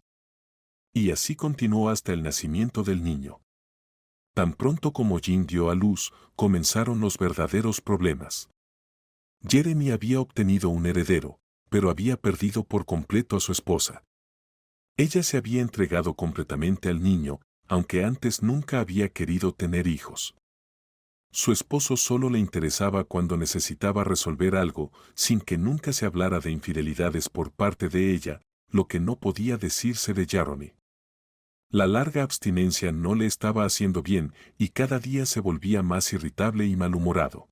Y así continuó hasta el nacimiento del niño. Tan pronto como Jean dio a luz, comenzaron los verdaderos problemas. Jeremy había obtenido un heredero, pero había perdido por completo a su esposa. Ella se había entregado completamente al niño, aunque antes nunca había querido tener hijos. Su esposo solo le interesaba cuando necesitaba resolver algo, sin que nunca se hablara de infidelidades por parte de ella, lo que no podía decirse de Jeremy. La larga abstinencia no le estaba haciendo bien y cada día se volvía más irritable y malhumorado.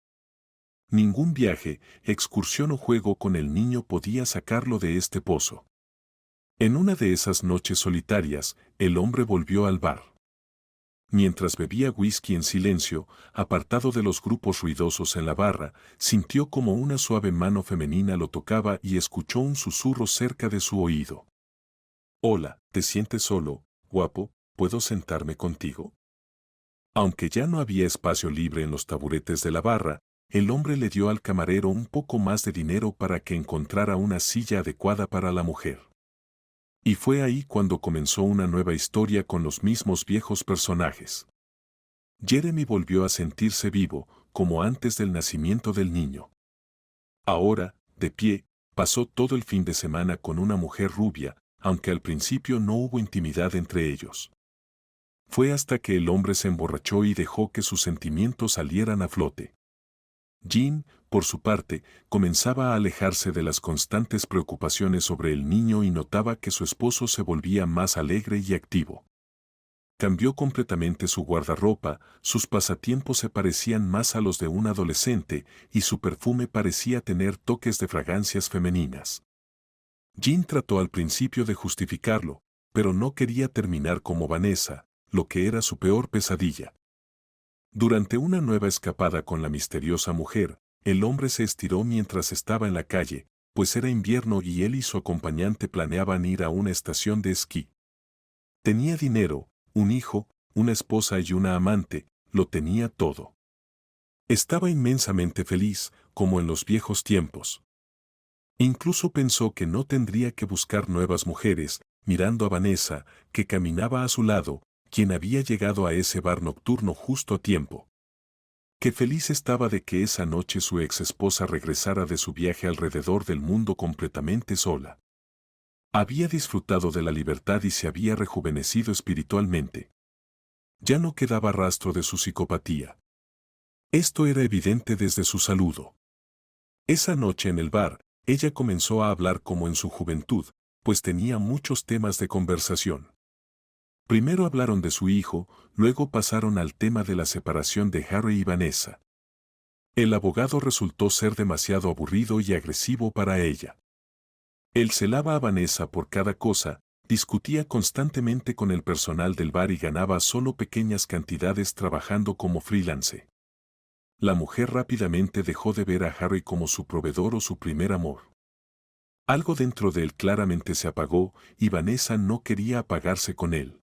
Ningún viaje, excursión o juego con el niño podía sacarlo de este pozo. En una de esas noches solitarias, el hombre volvió al bar. Mientras bebía whisky en silencio, apartado de los grupos ruidosos en la barra, sintió como una suave mano femenina lo tocaba y escuchó un susurro cerca de su oído. «Hola, ¿te sientes solo, guapo? ¿Puedo sentarme contigo?» Aunque ya no había espacio libre en los taburetes de la barra, el hombre le dio al camarero un poco más de dinero para que encontrara una silla adecuada para la mujer. Y fue ahí cuando comenzó una nueva historia con los mismos viejos personajes. Jeremy volvió a sentirse vivo, como antes del nacimiento del niño. Ahora, de pie, pasó todo el fin de semana con una mujer rubia, aunque al principio no hubo intimidad entre ellos. Fue hasta que el hombre se emborrachó y dejó que sus sentimientos salieran a flote. Jean, por su parte, comenzaba a alejarse de las constantes preocupaciones sobre el niño y notaba que su esposo se volvía más alegre y activo. Cambió completamente su guardarropa, sus pasatiempos se parecían más a los de un adolescente y su perfume parecía tener toques de fragancias femeninas. Jean trató al principio de justificarlo, pero no quería terminar como Vanessa, lo que era su peor pesadilla. Durante una nueva escapada con la misteriosa mujer, el hombre se estiró mientras estaba en la calle, pues era invierno y él y su acompañante planeaban ir a una estación de esquí. Tenía dinero, un hijo, una esposa y una amante, lo tenía todo. Estaba inmensamente feliz, como en los viejos tiempos. Incluso pensó que no tendría que buscar nuevas mujeres, mirando a Vanessa, que caminaba a su lado, quien había llegado a ese bar nocturno justo a tiempo. Qué feliz estaba de que esa noche su ex esposa regresara de su viaje alrededor del mundo completamente sola. Había disfrutado de la libertad y se había rejuvenecido espiritualmente. Ya no quedaba rastro de su psicopatía. Esto era evidente desde su saludo. Esa noche en el bar, ella comenzó a hablar como en su juventud, pues tenía muchos temas de conversación. Primero hablaron de su hijo, luego pasaron al tema de la separación de Harry y Vanessa. El abogado resultó ser demasiado aburrido y agresivo para ella. Él celaba a Vanessa por cada cosa, discutía constantemente con el personal del bar y ganaba solo pequeñas cantidades trabajando como freelance. La mujer rápidamente dejó de ver a Harry como su proveedor o su primer amor. Algo dentro de él claramente se apagó y Vanessa no quería apagarse con él.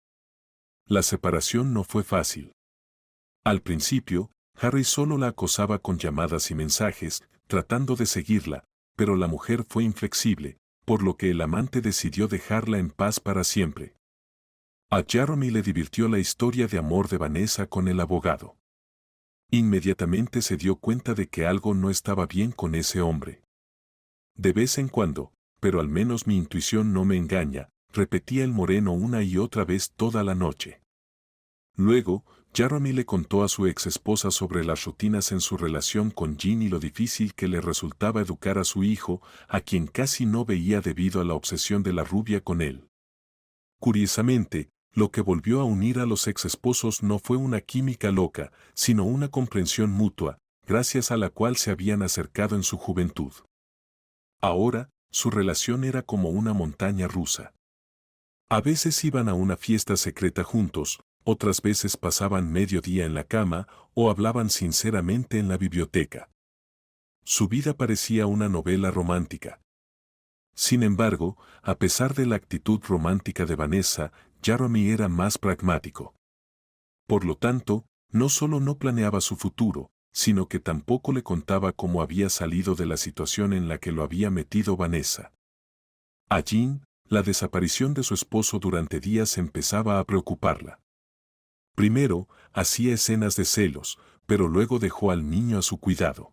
La separación no fue fácil. Al principio, Harry solo la acosaba con llamadas y mensajes, tratando de seguirla, pero la mujer fue inflexible, por lo que el amante decidió dejarla en paz para siempre. A Jeremy le divirtió la historia de amor de Vanessa con el abogado. Inmediatamente se dio cuenta de que algo no estaba bien con ese hombre. De vez en cuando, pero al menos mi intuición no me engaña, repetía el moreno una y otra vez toda la noche. Luego, Jeremy le contó a su ex esposa sobre las rutinas en su relación con Jean y lo difícil que le resultaba educar a su hijo, a quien casi no veía debido a la obsesión de la rubia con él. Curiosamente, lo que volvió a unir a los ex esposos no fue una química loca, sino una comprensión mutua, gracias a la cual se habían acercado en su juventud. Ahora, su relación era como una montaña rusa. A veces iban a una fiesta secreta juntos, otras veces pasaban medio día en la cama o hablaban sinceramente en la biblioteca. Su vida parecía una novela romántica. Sin embargo, a pesar de la actitud romántica de Vanessa, Jeremy era más pragmático. Por lo tanto, no solo no planeaba su futuro, sino que tampoco le contaba cómo había salido de la situación en la que lo había metido Vanessa. A Jean, la desaparición de su esposo durante días empezaba a preocuparla. Primero, hacía escenas de celos, pero luego dejó al niño a su cuidado.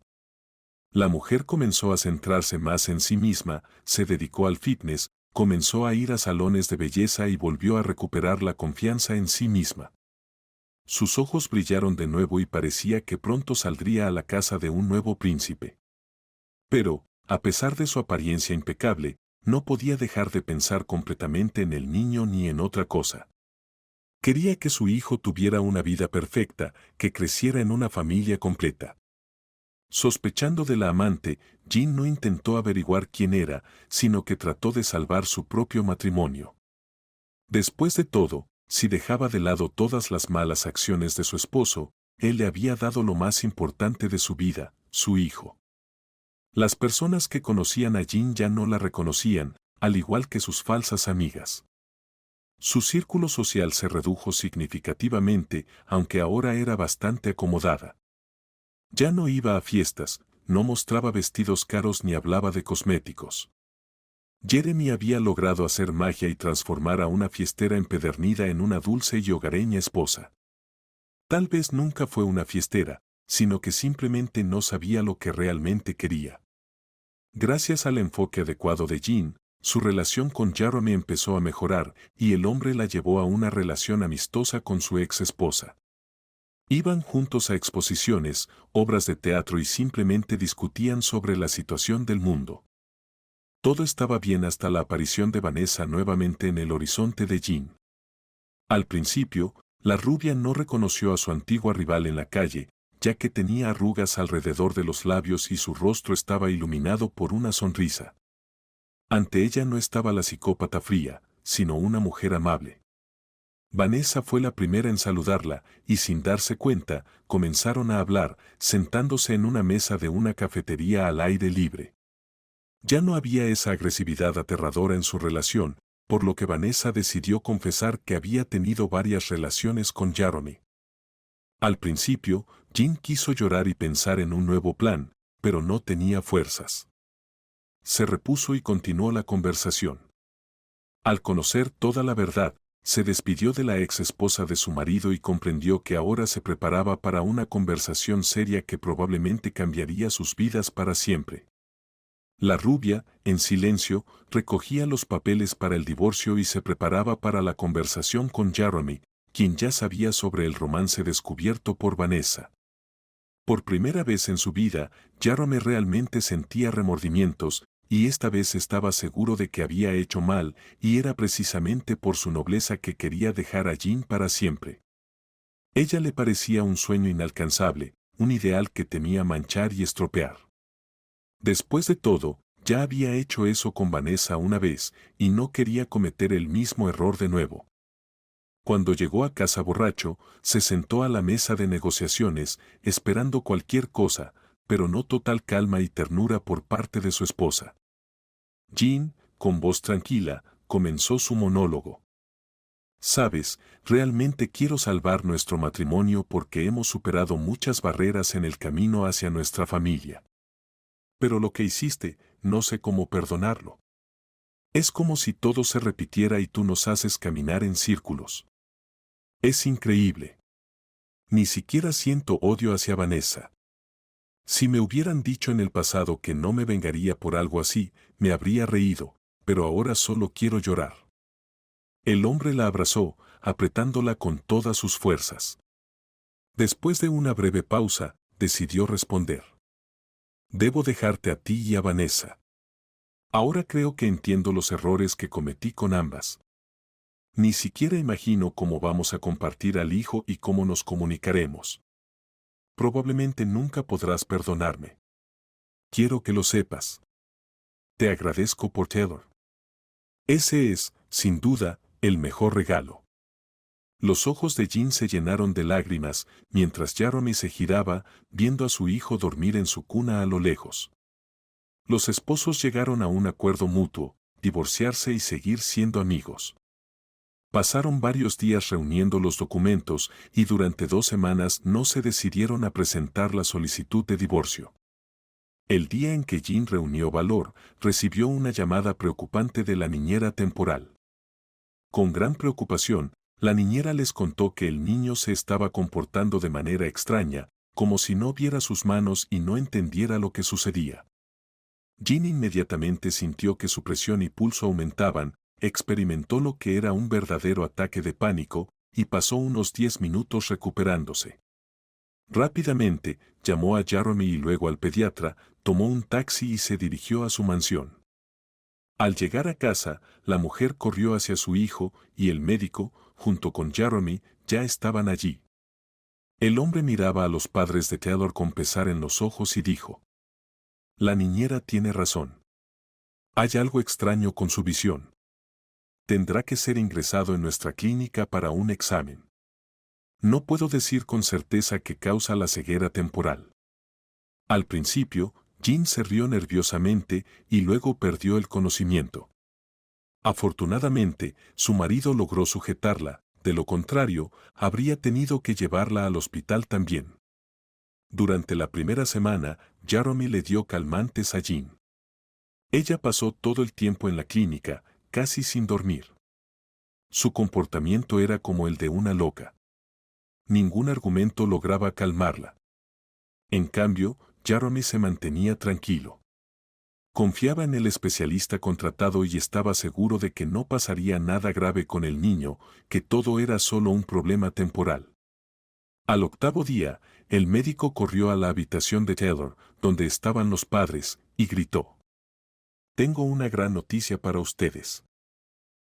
La mujer comenzó a centrarse más en sí misma, se dedicó al fitness, comenzó a ir a salones de belleza y volvió a recuperar la confianza en sí misma. Sus ojos brillaron de nuevo y parecía que pronto saldría a la casa de un nuevo príncipe. Pero, a pesar de su apariencia impecable, no podía dejar de pensar completamente en el niño ni en otra cosa. Quería que su hijo tuviera una vida perfecta, que creciera en una familia completa. Sospechando de la amante, Jean no intentó averiguar quién era, sino que trató de salvar su propio matrimonio. Después de todo, si dejaba de lado todas las malas acciones de su esposo, él le había dado lo más importante de su vida, su hijo. Las personas que conocían a Jean ya no la reconocían, al igual que sus falsas amigas. Su círculo social se redujo significativamente, aunque ahora era bastante acomodada. Ya no iba a fiestas, no mostraba vestidos caros ni hablaba de cosméticos. Jeremy había logrado hacer magia y transformar a una fiestera empedernida en una dulce y hogareña esposa. Tal vez nunca fue una fiestera, sino que simplemente no sabía lo que realmente quería. Gracias al enfoque adecuado de Jean, su relación con Jeremy empezó a mejorar y el hombre la llevó a una relación amistosa con su ex esposa. Iban juntos a exposiciones, obras de teatro y simplemente discutían sobre la situación del mundo. Todo estaba bien hasta la aparición de Vanessa nuevamente en el horizonte de Jean. Al principio, la rubia no reconoció a su antigua rival en la calle, ya que tenía arrugas alrededor de los labios y su rostro estaba iluminado por una sonrisa. Ante ella no estaba la psicópata fría, sino una mujer amable. Vanessa fue la primera en saludarla, y sin darse cuenta, comenzaron a hablar, sentándose en una mesa de una cafetería al aire libre. Ya no había esa agresividad aterradora en su relación, por lo que Vanessa decidió confesar que había tenido varias relaciones con Jeremy. Al principio, Jean quiso llorar y pensar en un nuevo plan, pero no tenía fuerzas. Se repuso y continuó la conversación. Al conocer toda la verdad, se despidió de la ex esposa de su marido y comprendió que ahora se preparaba para una conversación seria que probablemente cambiaría sus vidas para siempre. La rubia, en silencio, recogía los papeles para el divorcio y se preparaba para la conversación con Jeremy, quien ya sabía sobre el romance descubierto por Vanessa. Por primera vez en su vida, Jeremy realmente sentía remordimientos, y esta vez estaba seguro de que había hecho mal, y era precisamente por su nobleza que quería dejar a Jean para siempre. Ella le parecía un sueño inalcanzable, un ideal que temía manchar y estropear. Después de todo, ya había hecho eso con Vanessa una vez, y no quería cometer el mismo error de nuevo. Cuando llegó a casa borracho, se sentó a la mesa de negociaciones, esperando cualquier cosa, pero no total calma y ternura por parte de su esposa. Jean, con voz tranquila, comenzó su monólogo. Sabes, realmente quiero salvar nuestro matrimonio porque hemos superado muchas barreras en el camino hacia nuestra familia. Pero lo que hiciste, no sé cómo perdonarlo. Es como si todo se repitiera y tú nos haces caminar en círculos. Es increíble. Ni siquiera siento odio hacia Vanessa. Si me hubieran dicho en el pasado que no me vengaría por algo así, me habría reído, pero ahora solo quiero llorar. El hombre la abrazó, apretándola con todas sus fuerzas. Después de una breve pausa, decidió responder. Debo dejarte a ti y a Vanessa. Ahora creo que entiendo los errores que cometí con ambas. Ni siquiera imagino cómo vamos a compartir al hijo y cómo nos comunicaremos. Probablemente nunca podrás perdonarme. Quiero que lo sepas. Te agradezco por Taylor. Ese es, sin duda, el mejor regalo. Los ojos de Jean se llenaron de lágrimas, mientras Jeremy se giraba, viendo a su hijo dormir en su cuna a lo lejos. Los esposos llegaron a un acuerdo mutuo, divorciarse y seguir siendo amigos. Pasaron varios días reuniendo los documentos y durante 2 semanas no se decidieron a presentar la solicitud de divorcio. El día en que Jean reunió valor, recibió una llamada preocupante de la niñera temporal. Con gran preocupación, la niñera les contó que el niño se estaba comportando de manera extraña, como si no viera sus manos y no entendiera lo que sucedía. Jean inmediatamente sintió que su presión y pulso aumentaban, experimentó lo que era un verdadero ataque de pánico, y pasó unos 10 minutos recuperándose. Rápidamente, llamó a Jeremy y luego al pediatra, tomó un taxi y se dirigió a su mansión. Al llegar a casa, la mujer corrió hacia su hijo y el médico, junto con Jeremy, ya estaban allí. El hombre miraba a los padres de Taylor con pesar en los ojos y dijo: «La niñera tiene razón. Hay algo extraño con su visión. Tendrá que ser ingresado en nuestra clínica para un examen. No puedo decir con certeza qué causa la ceguera temporal». Al principio, Jean se rió nerviosamente y luego perdió el conocimiento. Afortunadamente, su marido logró sujetarla, de lo contrario, habría tenido que llevarla al hospital también. Durante la primera semana, Jeremy le dio calmantes a Jean. Ella pasó todo el tiempo en la clínica, casi sin dormir. Su comportamiento era como el de una loca. Ningún argumento lograba calmarla. En cambio, Jeremy se mantenía tranquilo. Confiaba en el especialista contratado y estaba seguro de que no pasaría nada grave con el niño, que todo era solo un problema temporal. Al 8º día, el médico corrió a la habitación de Taylor, donde estaban los padres, y gritó: «Tengo una gran noticia para ustedes.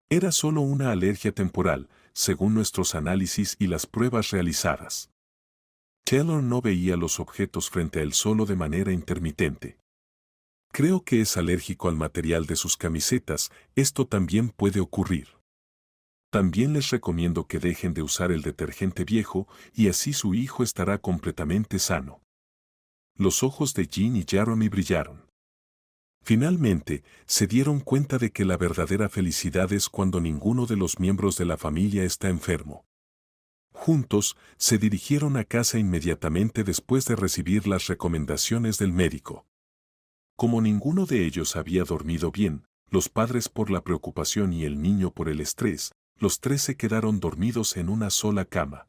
Era solo una alergia temporal, según nuestros análisis y las pruebas realizadas». Taylor no veía los objetos frente a él solo de manera intermitente. «Creo que es alérgico al material de sus camisetas, esto también puede ocurrir. También les recomiendo que dejen de usar el detergente viejo y así su hijo estará completamente sano». Los ojos de Jean y Jeremy brillaron. Finalmente, se dieron cuenta de que la verdadera felicidad es cuando ninguno de los miembros de la familia está enfermo. Juntos, se dirigieron a casa inmediatamente después de recibir las recomendaciones del médico. Como ninguno de ellos había dormido bien, los padres por la preocupación y el niño por el estrés, los 3 se quedaron dormidos en una sola cama.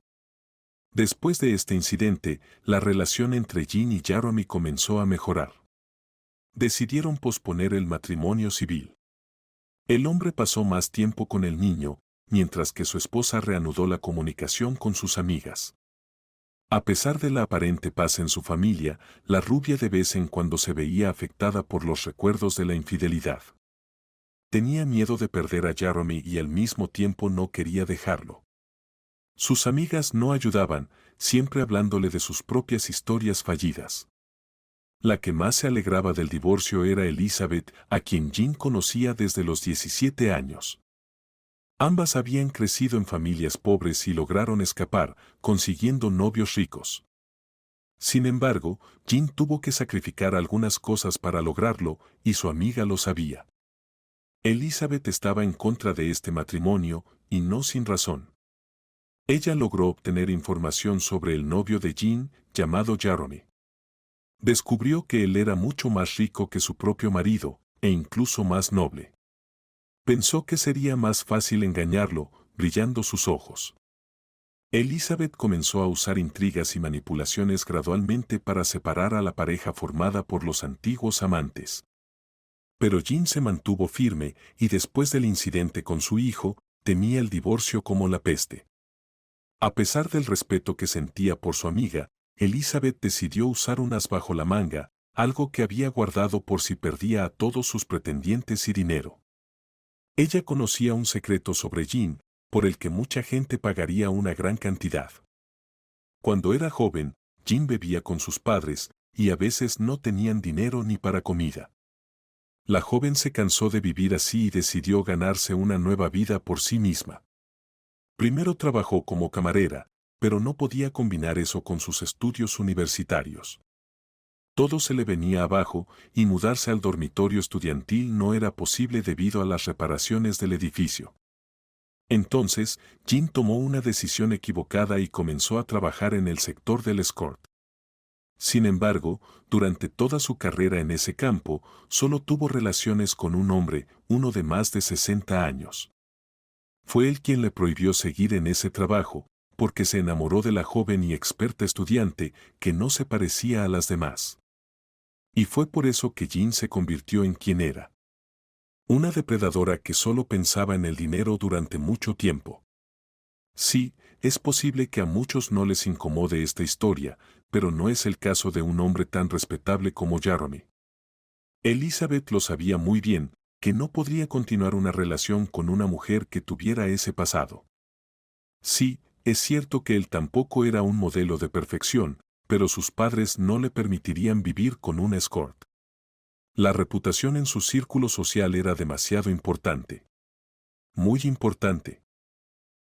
Después de este incidente, la relación entre Jean y Jeremy comenzó a mejorar. Decidieron posponer el matrimonio civil. El hombre pasó más tiempo con el niño, mientras que su esposa reanudó la comunicación con sus amigas. A pesar de la aparente paz en su familia, la rubia de vez en cuando se veía afectada por los recuerdos de la infidelidad. Tenía miedo de perder a Jeremy y al mismo tiempo no quería dejarlo. Sus amigas no ayudaban, siempre hablándole de sus propias historias fallidas. La que más se alegraba del divorcio era Elizabeth, a quien Jean conocía desde los 17 años. Ambas habían crecido en familias pobres y lograron escapar, consiguiendo novios ricos. Sin embargo, Jean tuvo que sacrificar algunas cosas para lograrlo, y su amiga lo sabía. Elizabeth estaba en contra de este matrimonio, y no sin razón. Ella logró obtener información sobre el novio de Jean, llamado Jeremy. Descubrió que él era mucho más rico que su propio marido, e incluso más noble. Pensó que sería más fácil engañarlo, brillando sus ojos. Elizabeth comenzó a usar intrigas y manipulaciones gradualmente para separar a la pareja formada por los antiguos amantes. Pero Jean se mantuvo firme y después del incidente con su hijo, temía el divorcio como la peste. A pesar del respeto que sentía por su amiga, Elizabeth decidió usar un as bajo la manga, algo que había guardado por si perdía a todos sus pretendientes y dinero. Ella conocía un secreto sobre Jean, por el que mucha gente pagaría una gran cantidad. Cuando era joven, Jean bebía con sus padres, y a veces no tenían dinero ni para comida. La joven se cansó de vivir así y decidió ganarse una nueva vida por sí misma. Primero trabajó como camarera, pero no podía combinar eso con sus estudios universitarios. Todo se le venía abajo y mudarse al dormitorio estudiantil no era posible debido a las reparaciones del edificio. Entonces, Jean tomó una decisión equivocada y comenzó a trabajar en el sector del escort. Sin embargo, durante toda su carrera en ese campo, solo tuvo relaciones con un hombre, uno de más de 60 años. Fue él quien le prohibió seguir en ese trabajo, porque se enamoró de la joven y experta estudiante que no se parecía a las demás. Y fue por eso que Jean se convirtió en quien era. Una depredadora que solo pensaba en el dinero durante mucho tiempo. Sí, es posible que a muchos no les incomode esta historia, pero no es el caso de un hombre tan respetable como Jeremy. Elizabeth lo sabía muy bien, que no podría continuar una relación con una mujer que tuviera ese pasado. Sí, es cierto que él tampoco era un modelo de perfección, pero sus padres no le permitirían vivir con un escort. La reputación en su círculo social era demasiado importante. Muy importante.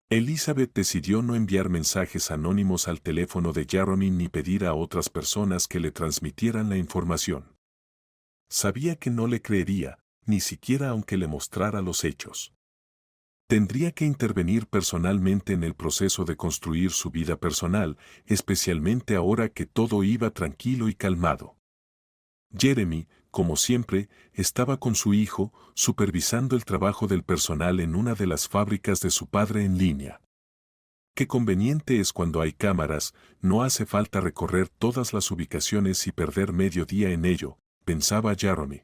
Elizabeth decidió no enviar mensajes anónimos al teléfono de Jeremy ni pedir a otras personas que le transmitieran la información. Sabía que no le creería, ni siquiera aunque le mostrara los hechos. Tendría que intervenir personalmente en el proceso de construir su vida personal, especialmente ahora que todo iba tranquilo y calmado. Jeremy, como siempre, estaba con su hijo, supervisando el trabajo del personal en una de las fábricas de su padre en línea. Qué conveniente es cuando hay cámaras, no hace falta recorrer todas las ubicaciones y perder medio día en ello, pensaba Jeremy.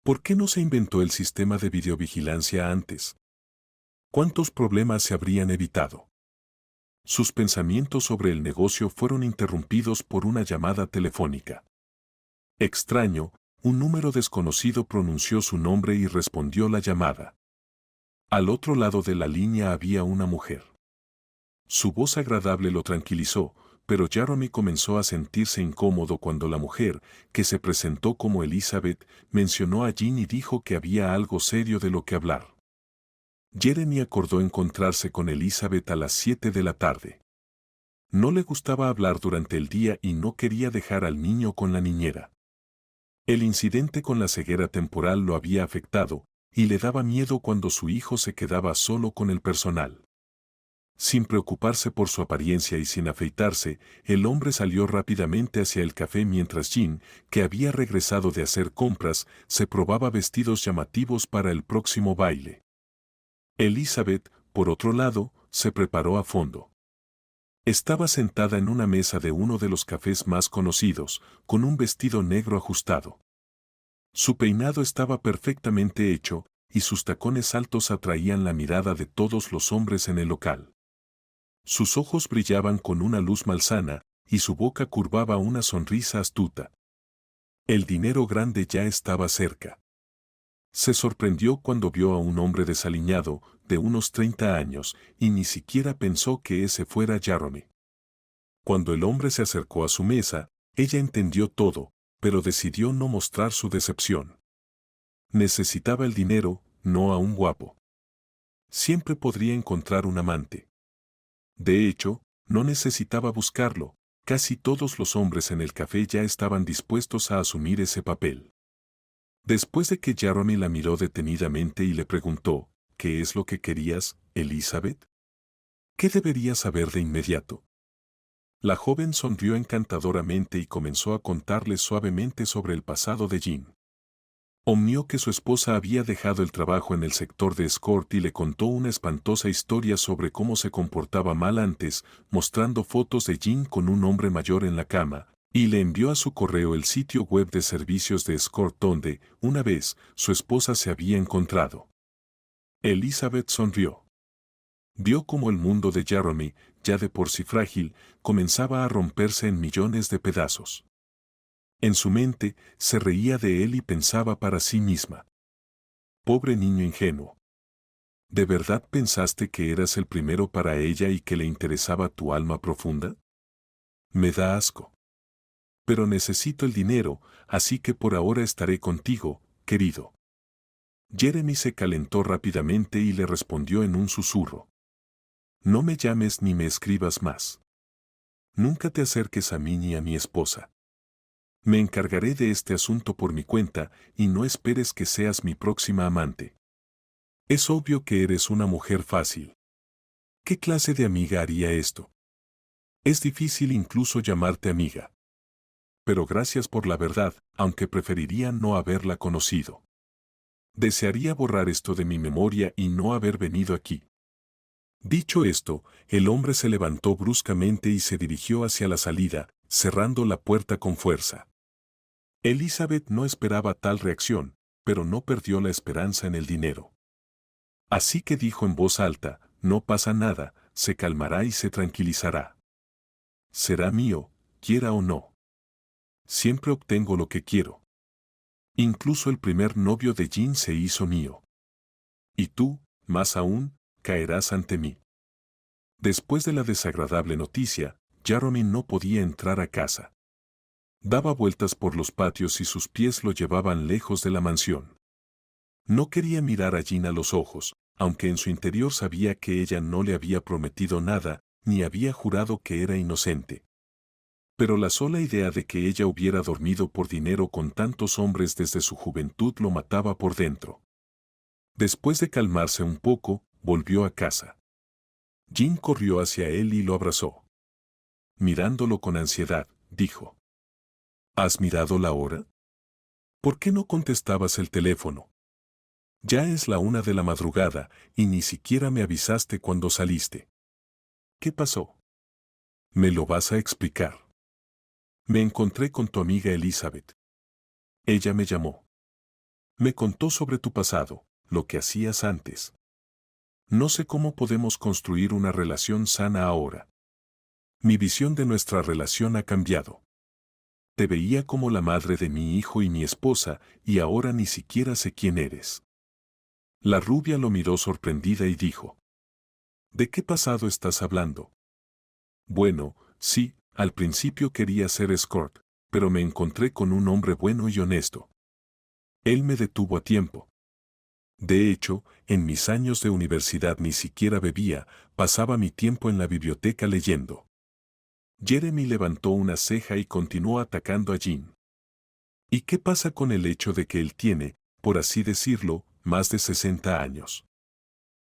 ¿Por qué no se inventó el sistema de videovigilancia antes? ¿Cuántos problemas se habrían evitado? Sus pensamientos sobre el negocio fueron interrumpidos por una llamada telefónica. Extraño, un número desconocido pronunció su nombre y respondió la llamada. Al otro lado de la línea había una mujer. Su voz agradable lo tranquilizó, pero Jeremy comenzó a sentirse incómodo cuando la mujer, que se presentó como Elizabeth, mencionó a Jean y dijo que había algo serio de lo que hablar. Jeremy acordó encontrarse con Elizabeth a las 7 de la tarde. No le gustaba hablar durante el día y no quería dejar al niño con la niñera. El incidente con la ceguera temporal lo había afectado, y le daba miedo cuando su hijo se quedaba solo con el personal. Sin preocuparse por su apariencia y sin afeitarse, el hombre salió rápidamente hacia el café mientras Jean, que había regresado de hacer compras, se probaba vestidos llamativos para el próximo baile. Elizabeth, por otro lado, se preparó a fondo. Estaba sentada en una mesa de uno de los cafés más conocidos, con un vestido negro ajustado. Su peinado estaba perfectamente hecho, y sus tacones altos atraían la mirada de todos los hombres en el local. Sus ojos brillaban con una luz malsana, y su boca curvaba una sonrisa astuta. El dinero grande ya estaba cerca. Se sorprendió cuando vio a un hombre desaliñado, de unos 30 años, y ni siquiera pensó que ese fuera Jeremy. Cuando el hombre se acercó a su mesa, ella entendió todo, pero decidió no mostrar su decepción. Necesitaba el dinero, no a un guapo. Siempre podría encontrar un amante. De hecho, no necesitaba buscarlo, casi todos los hombres en el café ya estaban dispuestos a asumir ese papel. Después de que Jeremy la miró detenidamente y le preguntó, ¿qué es lo que querías, Elizabeth? ¿Qué debería saber de inmediato? La joven sonrió encantadoramente y comenzó a contarle suavemente sobre el pasado de Jean. Omnió que su esposa había dejado el trabajo en el sector de escort y le contó una espantosa historia sobre cómo se comportaba mal antes, mostrando fotos de Jean con un hombre mayor en la cama, y le envió a su correo el sitio web de servicios de escort donde, una vez, su esposa se había encontrado. Elizabeth sonrió. Vio cómo el mundo de Jeremy, ya de por sí frágil, comenzaba a romperse en millones de pedazos. En su mente, se reía de él y pensaba para sí misma. Pobre niño ingenuo. ¿De verdad pensaste que eras el primero para ella y que le interesaba tu alma profunda? Me da asco. Pero necesito el dinero, así que por ahora estaré contigo, querido. Jeremy se calentó rápidamente y le respondió en un susurro. No me llames ni me escribas más. Nunca te acerques a mí ni a mi esposa. Me encargaré de este asunto por mi cuenta y no esperes que seas mi próxima amante. Es obvio que eres una mujer fácil. ¿Qué clase de amiga haría esto? Es difícil incluso llamarte amiga. Pero gracias por la verdad, aunque preferiría no haberla conocido. Desearía borrar esto de mi memoria y no haber venido aquí. Dicho esto, el hombre se levantó bruscamente y se dirigió hacia la salida, cerrando la puerta con fuerza. Elizabeth no esperaba tal reacción, pero no perdió la esperanza en el dinero. Así que dijo en voz alta, no pasa nada, se calmará y se tranquilizará. Será mío, quiera o no. Siempre obtengo lo que quiero. Incluso el primer novio de Jean se hizo mío. Y tú, más aún, caerás ante mí. Después de la desagradable noticia, Jeremy no podía entrar a casa. Daba vueltas por los patios y sus pies lo llevaban lejos de la mansión. No quería mirar a Jean a los ojos, aunque en su interior sabía que ella no le había prometido nada, ni había jurado que era inocente. Pero la sola idea de que ella hubiera dormido por dinero con tantos hombres desde su juventud lo mataba por dentro. Después de calmarse un poco, volvió a casa. Jean corrió hacia él y lo abrazó. Mirándolo con ansiedad, dijo: ¿Has mirado la hora? ¿Por qué no contestabas el teléfono? Ya es la 1 de la madrugada y ni siquiera me avisaste cuando saliste. ¿Qué pasó? ¿Me lo vas a explicar? Me encontré con tu amiga Elizabeth. Ella me llamó. Me contó sobre tu pasado, lo que hacías antes. No sé cómo podemos construir una relación sana ahora. Mi visión de nuestra relación ha cambiado. Te veía como la madre de mi hijo y mi esposa, y ahora ni siquiera sé quién eres. La rubia lo miró sorprendida y dijo: ¿De qué pasado estás hablando? Bueno, sí, al principio quería ser escort, pero me encontré con un hombre bueno y honesto. Él me detuvo a tiempo. De hecho, en mis años de universidad ni siquiera bebía, pasaba mi tiempo en la biblioteca leyendo. Jeremy levantó una ceja y continuó atacando a Jean. ¿Y qué pasa con el hecho de que él tiene, por así decirlo, más de 60 años?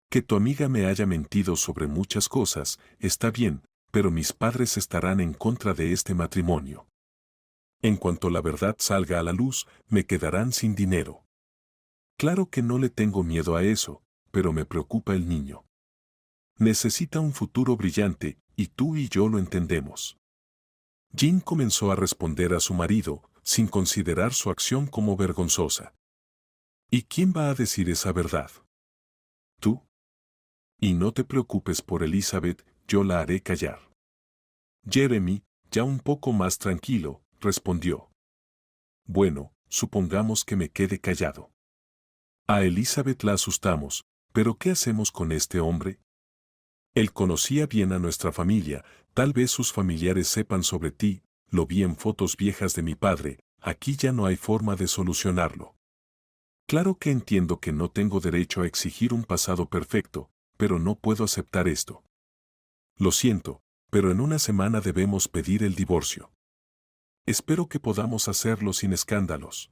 Que tu amiga me haya mentido sobre muchas cosas, está bien, pero mis padres estarán en contra de este matrimonio. En cuanto la verdad salga a la luz, me quedarán sin dinero. Claro que no le tengo miedo a eso, pero me preocupa el niño. Necesita un futuro brillante, y tú y yo lo entendemos. Jean comenzó a responder a su marido, sin considerar su acción como vergonzosa. ¿Y quién va a decir esa verdad? ¿Tú? Y no te preocupes por Elizabeth, yo la haré callar. Jeremy, ya un poco más tranquilo, respondió. Bueno, supongamos que me quede callado. A Elizabeth la asustamos, pero ¿qué hacemos con este hombre? Él conocía bien a nuestra familia, tal vez sus familiares sepan sobre ti, lo vi en fotos viejas de mi padre, aquí ya no hay forma de solucionarlo. Claro que entiendo que no tengo derecho a exigir un pasado perfecto, pero no puedo aceptar esto. Lo siento, pero en una semana debemos pedir el divorcio. Espero que podamos hacerlo sin escándalos.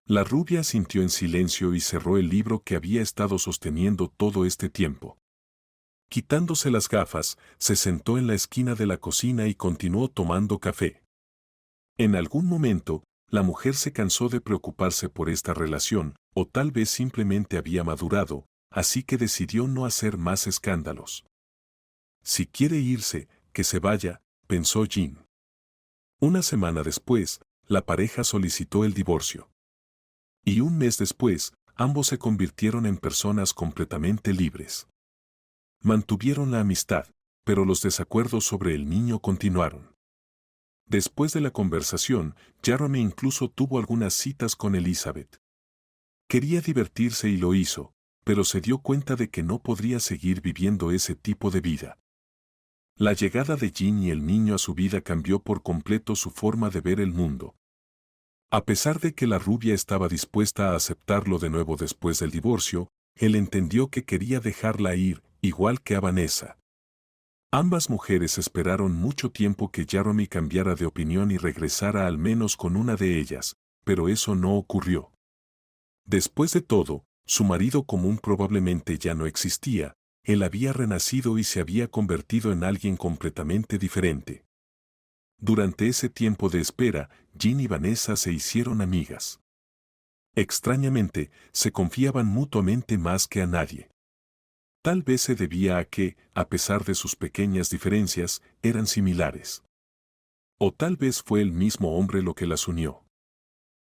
La rubia asintió en silencio y cerró el libro que había estado sosteniendo todo este tiempo. Quitándose las gafas, se sentó en la esquina de la cocina y continuó tomando café. En algún momento, la mujer se cansó de preocuparse por esta relación, o tal vez simplemente había madurado, así que decidió no hacer más escándalos. Si quiere irse, que se vaya, pensó Jean. Una semana después, la pareja solicitó el divorcio. Y un mes después, ambos se convirtieron en personas completamente libres. Mantuvieron la amistad, pero los desacuerdos sobre el niño continuaron. Después de la conversación, Jeremy incluso tuvo algunas citas con Elizabeth. Quería divertirse y lo hizo, pero se dio cuenta de que no podría seguir viviendo ese tipo de vida. La llegada de Jin y el niño a su vida cambió por completo su forma de ver el mundo. A pesar de que la rubia estaba dispuesta a aceptarlo de nuevo después del divorcio, él entendió que quería dejarla ir, igual que a Vanessa. Ambas mujeres esperaron mucho tiempo que Jeremy cambiara de opinión y regresara al menos con una de ellas, pero eso no ocurrió. Después de todo, su marido común probablemente ya no existía, él había renacido y se había convertido en alguien completamente diferente. Durante ese tiempo de espera, Jin y Vanessa se hicieron amigas. Extrañamente, se confiaban mutuamente más que a nadie. Tal vez se debía a que, a pesar de sus pequeñas diferencias, eran similares. O tal vez fue el mismo hombre lo que las unió.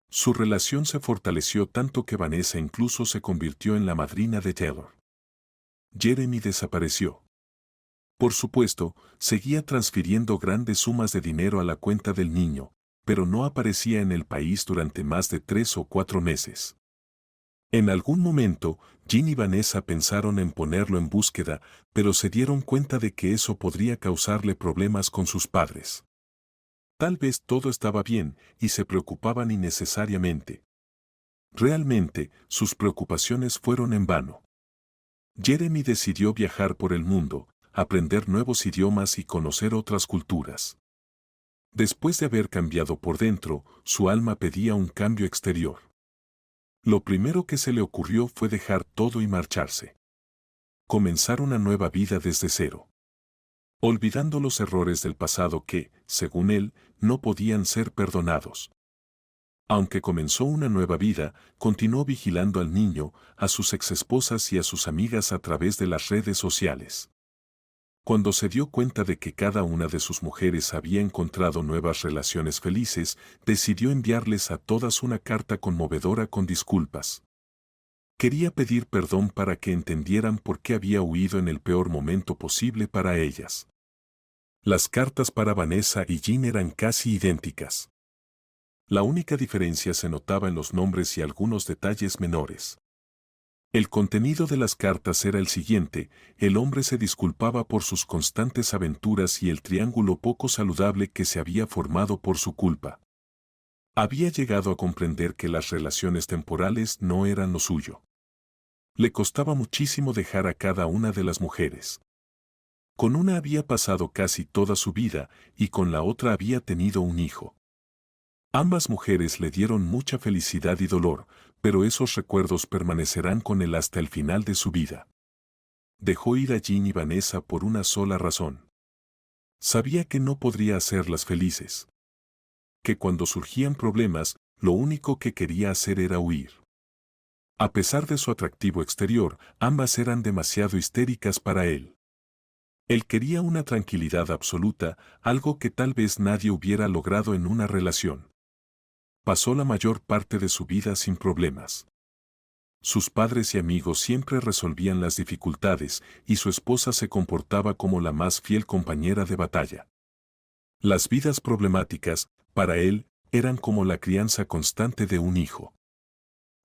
Su relación se fortaleció tanto que Vanessa incluso se convirtió en la madrina de Taylor. Jeremy desapareció. Por supuesto, seguía transfiriendo grandes sumas de dinero a la cuenta del niño, pero no aparecía en el país durante más de 3 o 4 meses. En algún momento, Jin y Vanessa pensaron en ponerlo en búsqueda, pero se dieron cuenta de que eso podría causarle problemas con sus padres. Tal vez todo estaba bien y se preocupaban innecesariamente. Realmente, sus preocupaciones fueron en vano. Jeremy decidió viajar por el mundo, aprender nuevos idiomas y conocer otras culturas. Después de haber cambiado por dentro, su alma pedía un cambio exterior. Lo primero que se le ocurrió fue dejar todo y marcharse. Comenzar una nueva vida desde cero. Olvidando los errores del pasado que, según él, no podían ser perdonados. Aunque comenzó una nueva vida, continuó vigilando al niño, a sus exesposas y a sus amigas a través de las redes sociales. Cuando se dio cuenta de que cada una de sus mujeres había encontrado nuevas relaciones felices, decidió enviarles a todas una carta conmovedora con disculpas. Quería pedir perdón para que entendieran por qué había huido en el peor momento posible para ellas. Las cartas para Vanessa y Jin eran casi idénticas. La única diferencia se notaba en los nombres y algunos detalles menores. El contenido de las cartas era el siguiente: el hombre se disculpaba por sus constantes aventuras y el triángulo poco saludable que se había formado por su culpa. Había llegado a comprender que las relaciones temporales no eran lo suyo. Le costaba muchísimo dejar a cada una de las mujeres. Con una había pasado casi toda su vida y con la otra había tenido un hijo. Ambas mujeres le dieron mucha felicidad y dolor, pero esos recuerdos permanecerán con él hasta el final de su vida. Dejó ir a Jin y Vanessa por una sola razón. Sabía que no podría hacerlas felices. Que cuando surgían problemas, lo único que quería hacer era huir. A pesar de su atractivo exterior, ambas eran demasiado histéricas para él. Él quería una tranquilidad absoluta, algo que tal vez nadie hubiera logrado en una relación. Pasó la mayor parte de su vida sin problemas. Sus padres y amigos siempre resolvían las dificultades y su esposa se comportaba como la más fiel compañera de batalla. Las vidas problemáticas, para él, eran como la crianza constante de un hijo.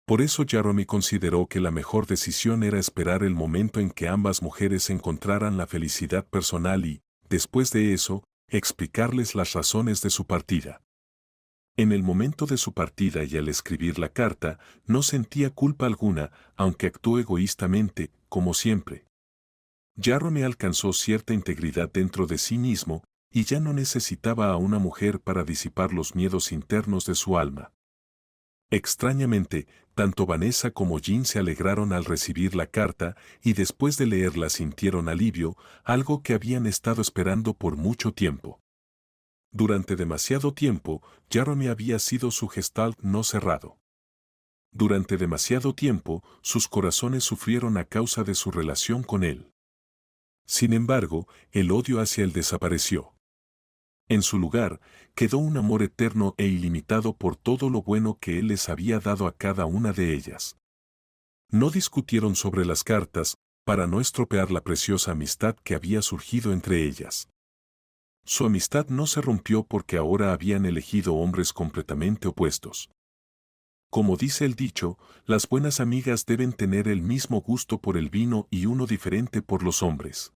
Por eso Jeremy consideró que la mejor decisión era esperar el momento en que ambas mujeres encontraran la felicidad personal y, después de eso, explicarles las razones de su partida. En el momento de su partida y al escribir la carta, no sentía culpa alguna, aunque actuó egoístamente, como siempre. Jeremy alcanzó cierta integridad dentro de sí mismo, y ya no necesitaba a una mujer para disipar los miedos internos de su alma. Extrañamente, tanto Vanessa como Jin se alegraron al recibir la carta y después de leerla sintieron alivio, algo que habían estado esperando por mucho tiempo. Durante demasiado tiempo, Jeremy había sido su gestalt no cerrado. Durante demasiado tiempo, sus corazones sufrieron a causa de su relación con él. Sin embargo, el odio hacia él desapareció. En su lugar, quedó un amor eterno e ilimitado por todo lo bueno que él les había dado a cada una de ellas. No discutieron sobre las cartas, para no estropear la preciosa amistad que había surgido entre ellas. Su amistad no se rompió porque ahora habían elegido hombres completamente opuestos. Como dice el dicho, las buenas amigas deben tener el mismo gusto por el vino y uno diferente por los hombres.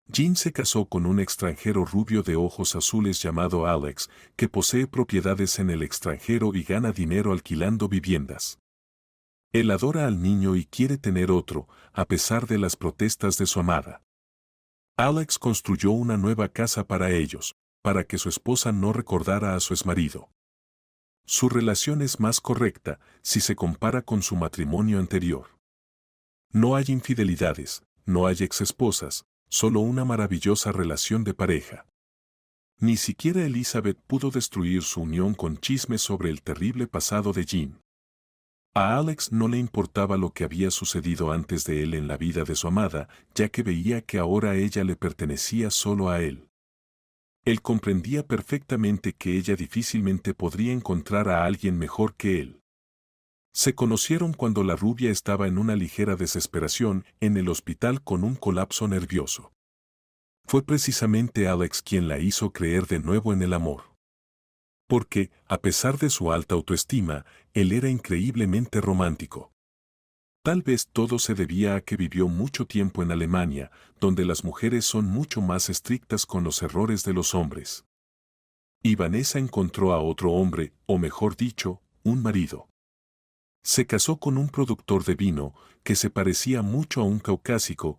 Jean se casó con un extranjero rubio de ojos azules llamado Alex, que posee propiedades en el extranjero y gana dinero alquilando viviendas. Él adora al niño y quiere tener otro, a pesar de las protestas de su amada. Alex construyó una nueva casa para ellos, para que su esposa no recordara a su exmarido. Su relación es más correcta si se compara con su matrimonio anterior. No hay infidelidades, no hay exesposas, solo una maravillosa relación de pareja. Ni siquiera Elizabeth pudo destruir su unión con chismes sobre el terrible pasado de Jean. A Alex no le importaba lo que había sucedido antes de él en la vida de su amada, ya que veía que ahora ella le pertenecía solo a él. Él comprendía perfectamente que ella difícilmente podría encontrar a alguien mejor que él. Se conocieron cuando la rubia estaba en una ligera desesperación en el hospital con un colapso nervioso. Fue precisamente Alex quien la hizo creer de nuevo en el amor. Porque, a pesar de su alta autoestima, él era increíblemente romántico. Tal vez todo se debía a que vivió mucho tiempo en Alemania, donde las mujeres son mucho más estrictas con los errores de los hombres. Y Vanessa encontró a otro hombre, o mejor dicho, un marido. Se casó con un productor de vino, que se parecía mucho a un caucásico,